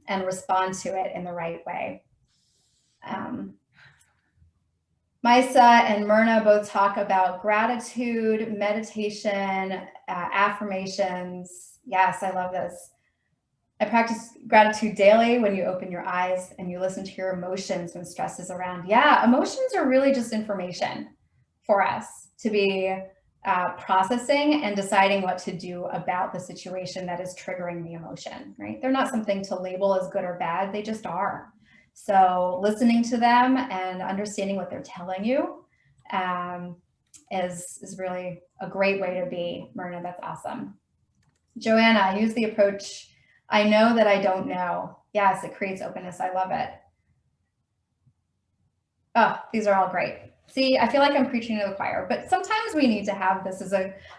and respond to it in the right way. Misa and Myrna both talk about gratitude, meditation, affirmations. Yes, I love this. I practice gratitude daily when you open your eyes and you listen to your emotions when stress is around. Yeah, emotions are really just information for us to be processing and deciding what to do about the situation that is triggering the emotion, right? They're not something to label as good or bad, they just are. So listening to them and understanding what they're telling you is really a great way to be. Myrna, that's awesome. Joanna, use the approach, I know that I don't know. Yes, it creates openness. I love it. Oh, these are all great. See, I feel like I'm preaching to the choir, but sometimes we need to have this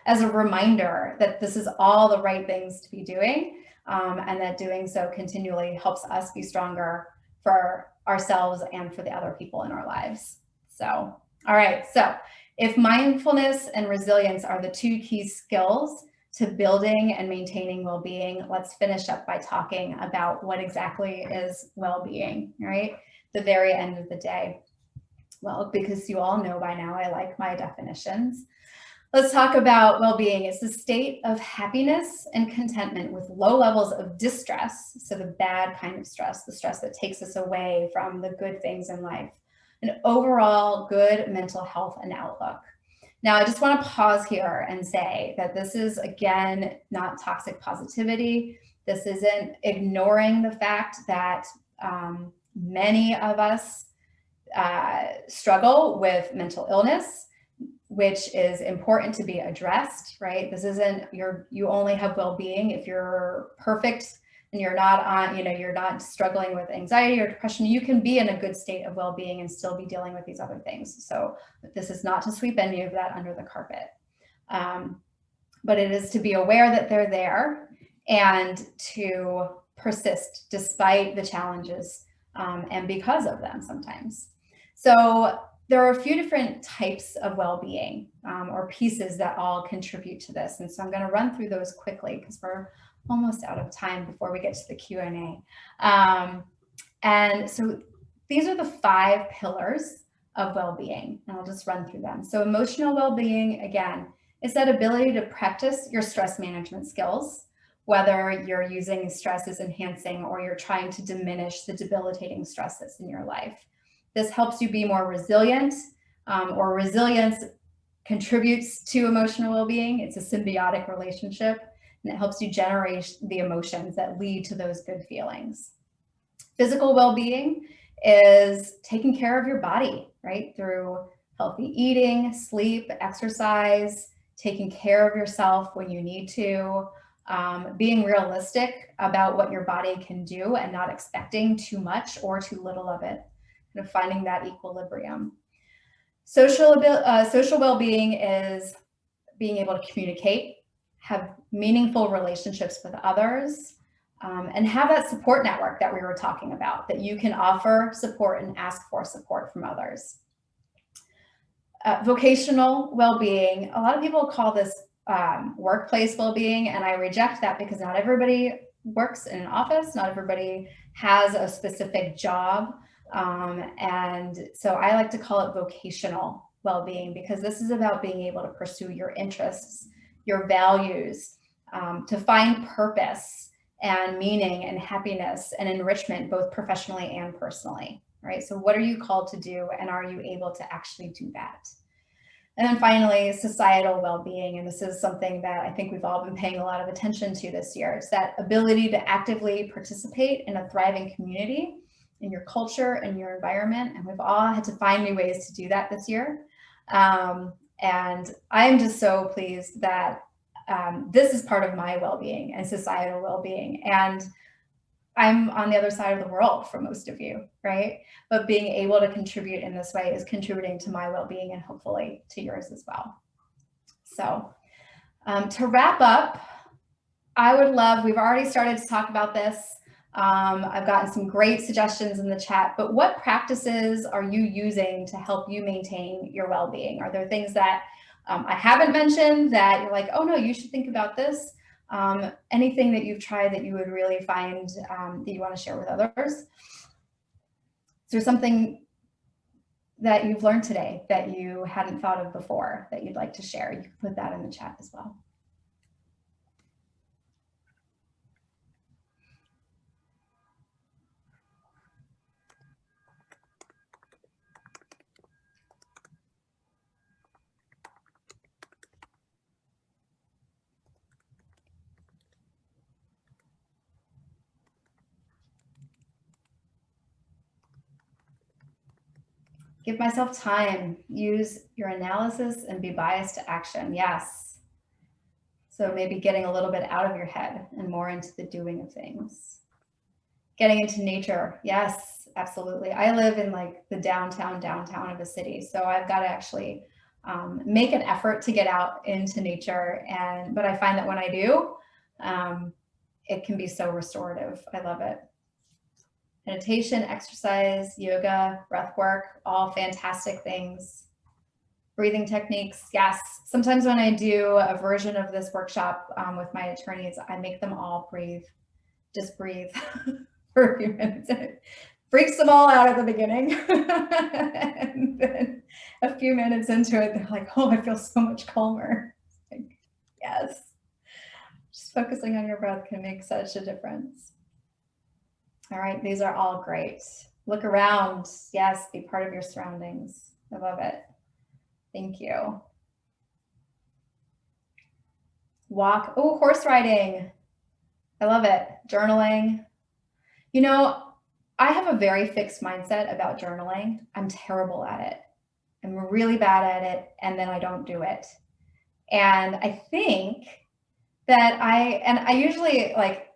as a reminder that this is all the right things to be doing, and that doing so continually helps us be stronger for ourselves and for the other people in our lives. So, all right. So if mindfulness and resilience are the two key skills to building and maintaining well-being, let's finish up by talking about what exactly is well-being, right? the very end of the day? Well, because you all know by now, I like my definitions. Let's talk about well-being. It's the state of happiness and contentment with low levels of distress, so the bad kind of stress, the stress that takes us away from the good things in life, and overall good mental health and outlook. Now, I just want to pause here and say that this is, again, not toxic positivity. This isn't ignoring the fact that many of us struggle with mental illness, which is important to be addressed, right? This isn't you only have well-being if you're perfect and you're not on, you're not struggling with anxiety or depression. You can be in a good state of well-being and still be dealing with these other things. So this is not to sweep any of that under the carpet, but it is to be aware that they're there and to persist despite the challenges and because of them sometimes. So there are a few different types of well-being or pieces that all contribute to this. And so I'm going to run through those quickly because we're almost out of time before we get to the Q&A. And so these are the 5 pillars of well-being, and I'll just run through them. So emotional well-being, again, is that ability to practice your stress management skills, whether you're using stress as enhancing or you're trying to diminish the debilitating stress that's in your life. This helps you be more resilient, or resilience contributes to emotional well-being. It's a symbiotic relationship, and it helps you generate the emotions that lead to those good feelings. Physical well-being is taking care of your body, right? Through healthy eating, sleep, exercise, taking care of yourself when you need to, being realistic about what your body can do and not expecting too much or too little of it, kind of finding that equilibrium. Social well-being is being able to communicate, have meaningful relationships with others, and have that support network that we were talking about, that you can offer support and ask for support from others. Vocational well-being, a lot of people call this workplace well-being, and I reject that because not everybody works in an office, not everybody has a specific job, and so I like to call it vocational well-being because this is about being able to pursue your interests, your values, to find purpose and meaning and happiness and enrichment both professionally and personally, right? So what are you called to do, and are you able to actually do that? And then finally, societal well-being, and this is something that I think we've all been paying a lot of attention to this year. It's that ability to actively participate in a thriving community, in your culture and your environment, and we've all had to find new ways to do that this year. And I'm just so pleased that this is part of my well-being and societal well-being. And I'm on the other side of the world for most of you, right? But being able to contribute in this way is contributing to my well-being and hopefully to yours as well. So to wrap up, I would love, we've already started to talk about this. I've gotten some great suggestions in the chat, but what practices are you using to help you maintain your well-being? Are there things that I haven't mentioned that you're like, oh no, you should think about this? Anything that you've tried that you would really find that you want to share with others? Is there something that you've learned today that you hadn't thought of before that you'd like to share? You can put that in the chat as well. Give myself time, use your analysis and be biased to action. Yes. So maybe getting a little bit out of your head and more into the doing of things. Getting into nature. Yes, absolutely. I live in like the downtown of a city. So I've got to actually make an effort to get out into nature. But I find that when I do, it can be so restorative. I love it. Meditation, exercise, yoga, breath work, all fantastic things. Breathing techniques, yes. Sometimes when I do a version of this workshop with my attorneys, I make them all breathe. Just breathe for a few minutes. freaks them all out at the beginning. And then a few minutes into it, they're like, oh, I feel so much calmer. Like, yes. Just focusing on your breath can make such a difference. All right, these are all great. Look around. Yes, be part of your surroundings. I love it. Thank you. Walk. Oh, horse riding. I love it. Journaling. You know, I have a very fixed mindset about journaling. I'm terrible at it. I'm really bad at it, and then I don't do it. And I think that I usually like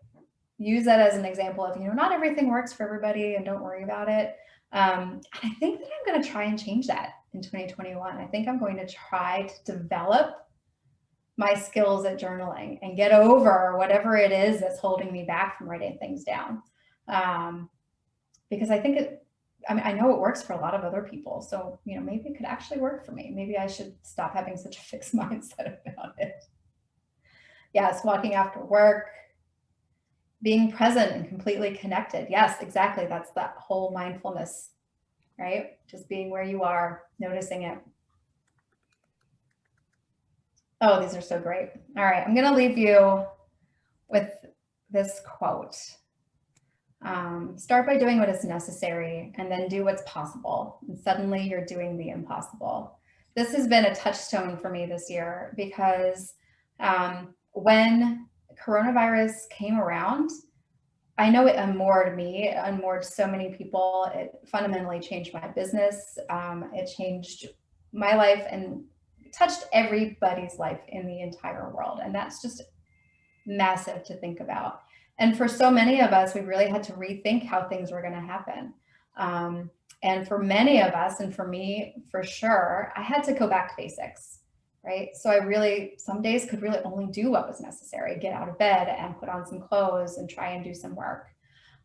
use that as an example of, you know, not everything works for everybody and don't worry about it. And I think that I'm going to try and change that in 2021. I think I'm going to try to develop my skills at journaling and get over whatever it is that's holding me back from writing things down. Because I think I know it works for a lot of other people. So, you know, maybe it could actually work for me. Maybe I should stop having such a fixed mindset about it. Yes, walking after work, being present and completely connected. Yes, exactly. That's that whole mindfulness, right? Just being where you are, noticing it. Oh, these are so great. All right, I'm going to leave you with this quote. Start by doing what is necessary and then do what's possible. And suddenly you're doing the impossible. This has been a touchstone for me this year because when coronavirus came around, I know it unmoored me, it unmoored so many people. It fundamentally changed my business. It changed my life and touched everybody's life in the entire world. And that's just massive to think about. And for so many of us, we really had to rethink how things were going to happen. And for many of us, and for me, for sure, I had to go back to basics, right? So I really, some days could really only do what was necessary, get out of bed and put on some clothes and try and do some work.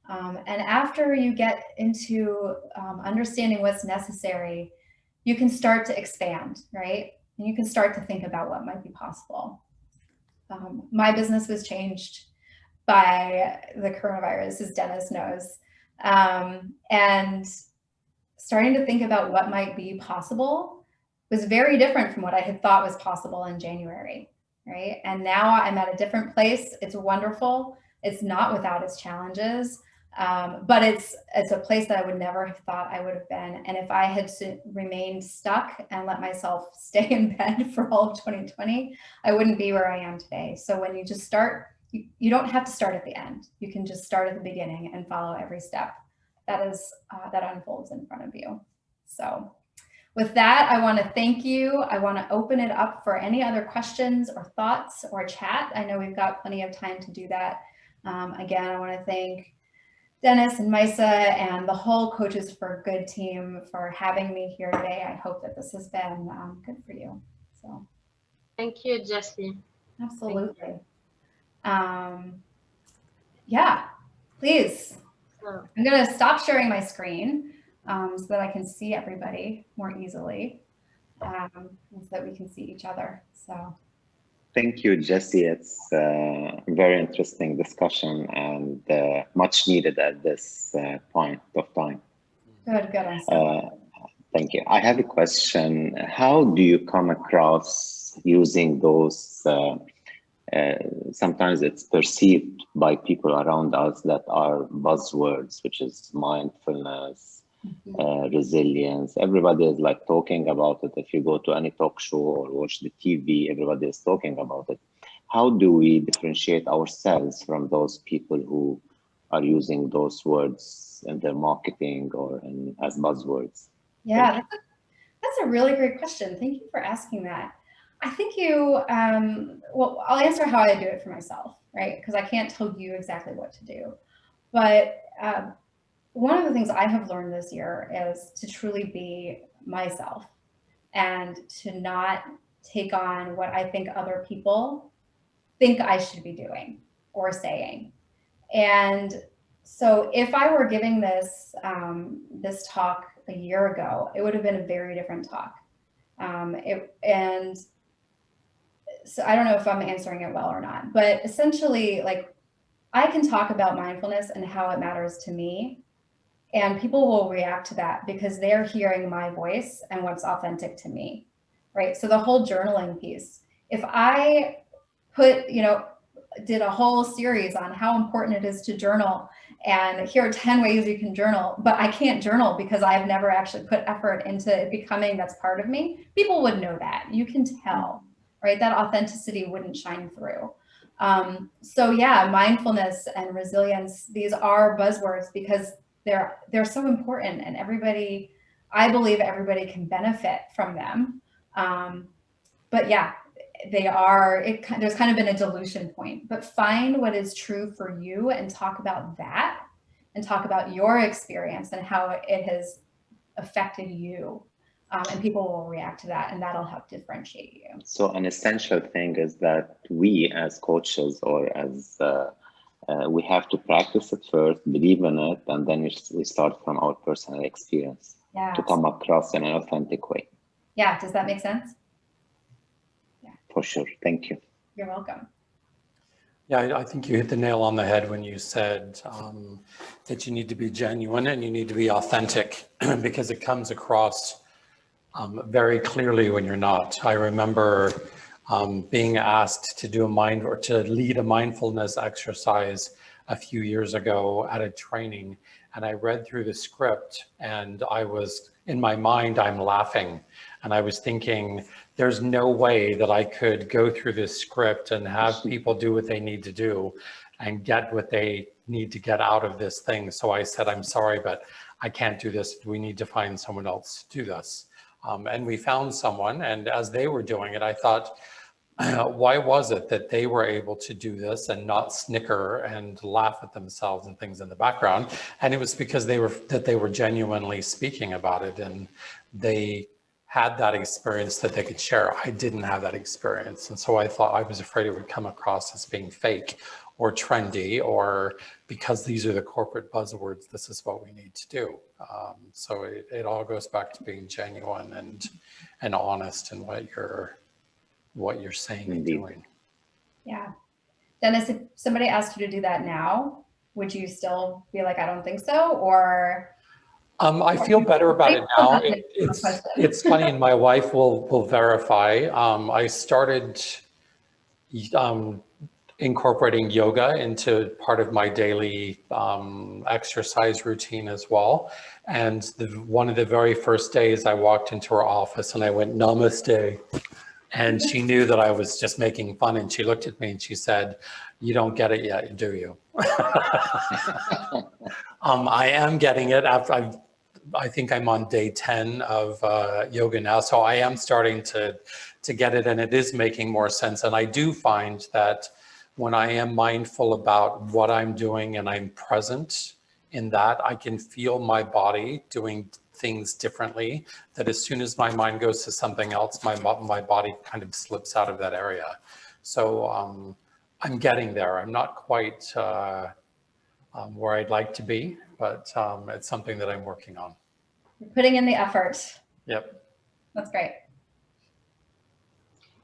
And after you get into understanding what's necessary, you can start to expand, right? And you can start to think about what might be possible. My business was changed by the coronavirus, as Dennis knows. And starting to think about what might be possible was very different from what I had thought was possible in January, right? And now I'm at a different place. It's wonderful. It's not without its challenges, but it's a place that I would never have thought I would have been. And if I had remained stuck and let myself stay in bed for all of 2020, I wouldn't be where I am today. So when you just start, you don't have to start at the end. You can just start at the beginning and follow every step that unfolds in front of you. So with that, I want to thank you. I want to open it up for any other questions or thoughts or chat. I know we've got plenty of time to do that. Again, I want to thank Dennis and Misa and the whole Coaches for Good team for having me here today. I hope that this has been good for you. So, thank you, Jessie. Absolutely. Yeah, please. So, I'm going to stop sharing my screen so that I can see everybody more easily, and so that we can see each other. So. Thank you, Jessie. It's a very interesting discussion and much needed at this point of time. Good. Thank you. I have a question. How do you come across using those, sometimes it's perceived by people around us that are buzzwords, which is mindfulness, resilience. Everybody is like talking about it. If you go to any talk show or watch the TV, everybody is talking about it. How do we differentiate ourselves from those people who are using those words in their marketing or as buzzwords? Yeah, that's a really great question. Thank you for asking that. I think you, well, I'll answer how I do it for myself, right? Because I can't tell you exactly what to do. But one of the things I have learned this year is to truly be myself and to not take on what I think other people think I should be doing or saying. And so if I were giving this, this talk a year ago, it would have been a very different talk. And so I don't know if I'm answering it well or not, but essentially, like, I can talk about mindfulness and how it matters to me And people will react to that because they're hearing my voice and what's authentic to me, right? So the whole journaling piece, if I did a whole series on how important it is to journal, and here are 10 ways you can journal, but I can't journal because I've never actually put effort into it becoming that's part of me, people would know that. You can tell, right? That authenticity wouldn't shine through. So yeah, mindfulness and resilience, these are buzzwords because they're so important, and I believe everybody can benefit from them. But yeah, there's kind of been a dilution point, but find what is true for you and talk about that, and talk about your experience and how it has affected you. And people will react to that, and that'll help differentiate you. So an essential thing is that we as coaches, or as we have to practice it first, believe in it, and then we start from our personal experience to come across in an authentic way. Yeah, does that make sense? Yeah. For sure. Thank you. You're welcome. Yeah, I think you hit the nail on the head when you said that you need to be genuine and you need to be authentic because it comes across very clearly when you're not. I remember being asked to do to lead a mindfulness exercise a few years ago at a training, and I read through the script, and I was, in my mind, I'm laughing, and I was thinking, there's no way that I could go through this script and have people do what they need to do and get what they need to get out of this thing. So I said, I'm sorry, but I can't do this. We need to find someone else to do this. And we found someone, and as they were doing it, I thought, why was it that they were able to do this and not snicker and laugh at themselves and things in the background? And it was because they were genuinely speaking about it, and they had that experience that they could share. I didn't have that experience. And so I was afraid it would come across as being fake or trendy, or because these are the corporate buzzwords, this is what we need to do. So it all goes back to being genuine and honest in what you're saying and doing. Yeah. Dennis, if somebody asked you to do that now, would you still be like, I don't think so? Or I feel better about it now. It's funny, and my wife will verify. I started incorporating yoga into part of my daily exercise routine as well. And one of the very first days I walked into her office and I went, namaste. And she knew that I was just making fun, and she looked at me and she said, you don't get it yet, do you? I am getting it after I think I'm on day 10 of yoga now. So I am starting to get it, and it is making more sense. And I do find that when I am mindful about what I'm doing and I'm present in that, I can feel my body doing things differently, that as soon as my mind goes to something else, my body kind of slips out of that area. So I'm getting there. I'm not quite where I'd like to be, but it's something that I'm working on. You're putting in the effort. Yep. That's great.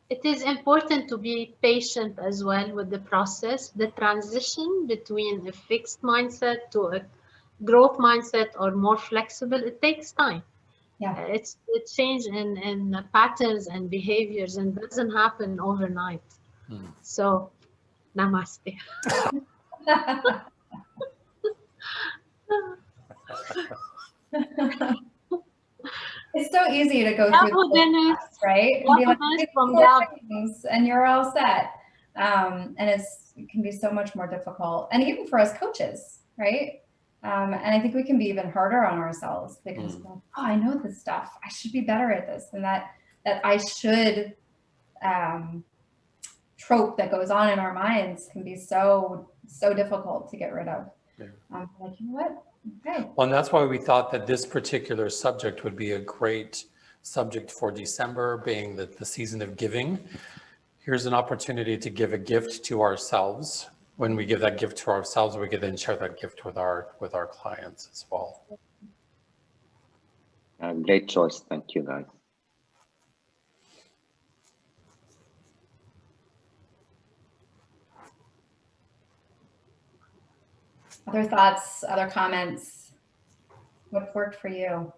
It is important to be patient as well with the process. The transition between a fixed mindset to a growth mindset or more flexible, it takes time. Yeah. It's change in patterns and behaviors, and doesn't happen overnight. So, namaste. It's so easy to go through the process, right? And be like, and you're all set. And it can be so much more difficult. And even for us coaches, right? And I think we can be even harder on ourselves because, oh, I know this stuff. I should be better at this. And that I should trope that goes on in our minds can be so difficult to get rid of. Yeah. Like, you know what? Okay. Well, and that's why we thought that this particular subject would be a great subject for December, being the season of giving. Here's an opportunity to give a gift to ourselves. When we give that gift to ourselves, we can then share that gift with our clients as well. Great choice. Thank you, guys. Other thoughts, other comments? What worked for you?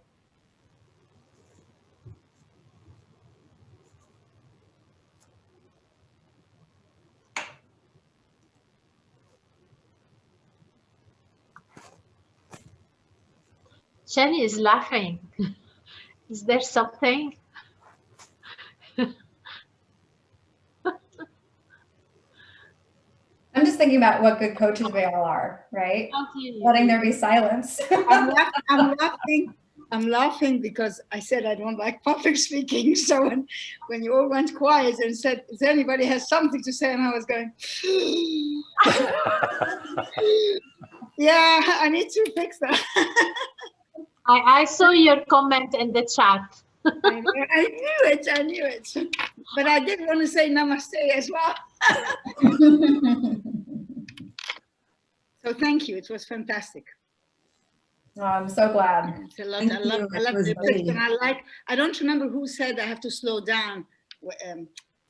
Jenny is laughing. Is there something? I'm just thinking about what good coaches we all are, right? Letting there be silence. I'm laughing because I said I don't like public speaking. So when you all went quiet and said, "Does anybody has something to say?" and I was going, yeah, I need to fix that. I saw your comment in the chat. I knew it. But I did want to say namaste as well. So thank you. It was fantastic. Oh, I'm so glad. It's a lot. Thank I love you. It the was tips, very- and I don't remember who said I have to slow down.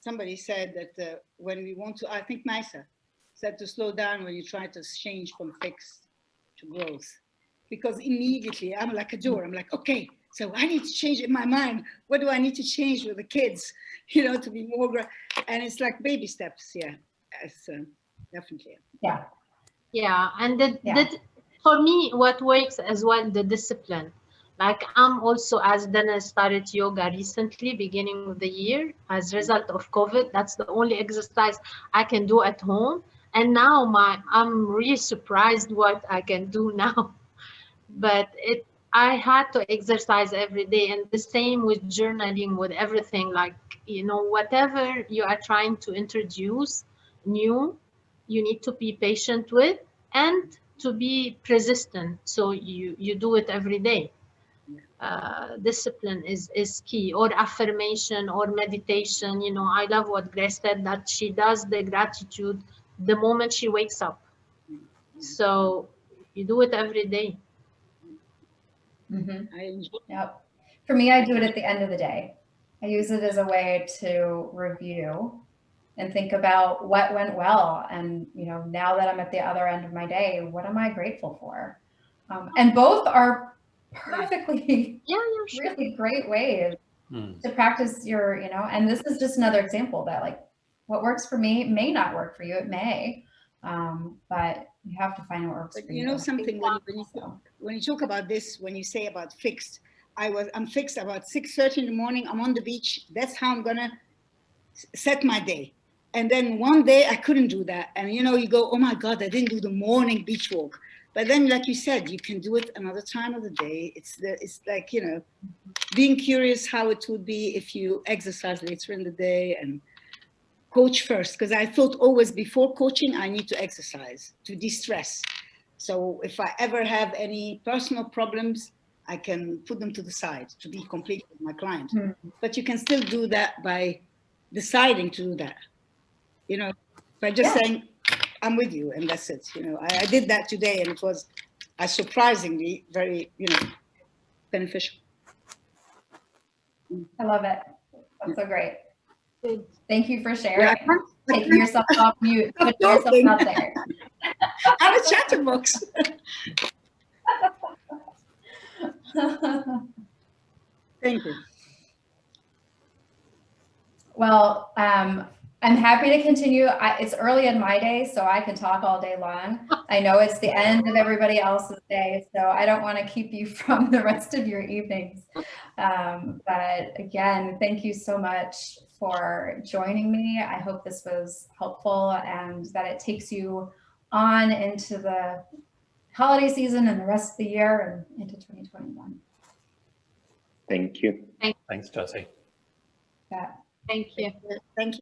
Somebody said that when we want to, I think Nisa said to slow down when you try to change from fixed to growth, because immediately I'm like a door. I'm like, okay, so I need to change in my mind. What do I need to change with the kids, to be more, and it's like baby steps. Yeah, it's definitely. Yeah. Yeah, and for me, what works as well, the discipline. Like I'm also, as Dana started yoga recently, beginning of the year, as a result of COVID. That's the only exercise I can do at home. And now I'm really surprised what I can do now. But I had to exercise every day, and the same with journaling, with everything. Like, whatever you are trying to introduce new, you need to be patient with and to be persistent. So you do it every day. Discipline is key, or affirmation or meditation. I love what Grace said, that she does the gratitude the moment she wakes up. So you do it every day. Mm-hmm. I enjoy. Yep. For me, I do it at the end of the day. I use it as a way to review and think about what went well. And, now that I'm at the other end of my day, what am I grateful for? And both are perfectly, really great ways to practice your, and this is just another example that like what works for me may not work for you. It may, but you have to find what works for you. You know something, when you talk about this, when you say about fixed, I'm fixed about 6:30 in the morning. I'm on the beach. That's how I'm gonna set my day. And then one day I couldn't do that. And you go, oh my God, I didn't do the morning beach walk. But then, like you said, you can do it another time of the day. It's like, being curious how it would be if you exercise later in the day and coach first. Because I thought always before coaching, I need to exercise to de-stress. So if I ever have any personal problems, I can put them to the side to be complete with my client. But you can still do that by deciding to do that, by just saying, I'm with you, and that's it. I did that today, and it was surprisingly very, beneficial. I love it. That's so great. Good. Thank you for sharing. Taking yourself off mute, putting yourself out there. I'm a chatterbox. Thank you. Well, I'm happy to continue. It's early in my day, so I can talk all day long. I know it's the end of everybody else's day, so I don't want to keep you from the rest of your evenings. But again, thank you so much for joining me. I hope this was helpful and that it takes you on into the holiday season and the rest of the year and into 2021. Thank you. Thanks, Jessie. Yeah. Thank you. Thank you.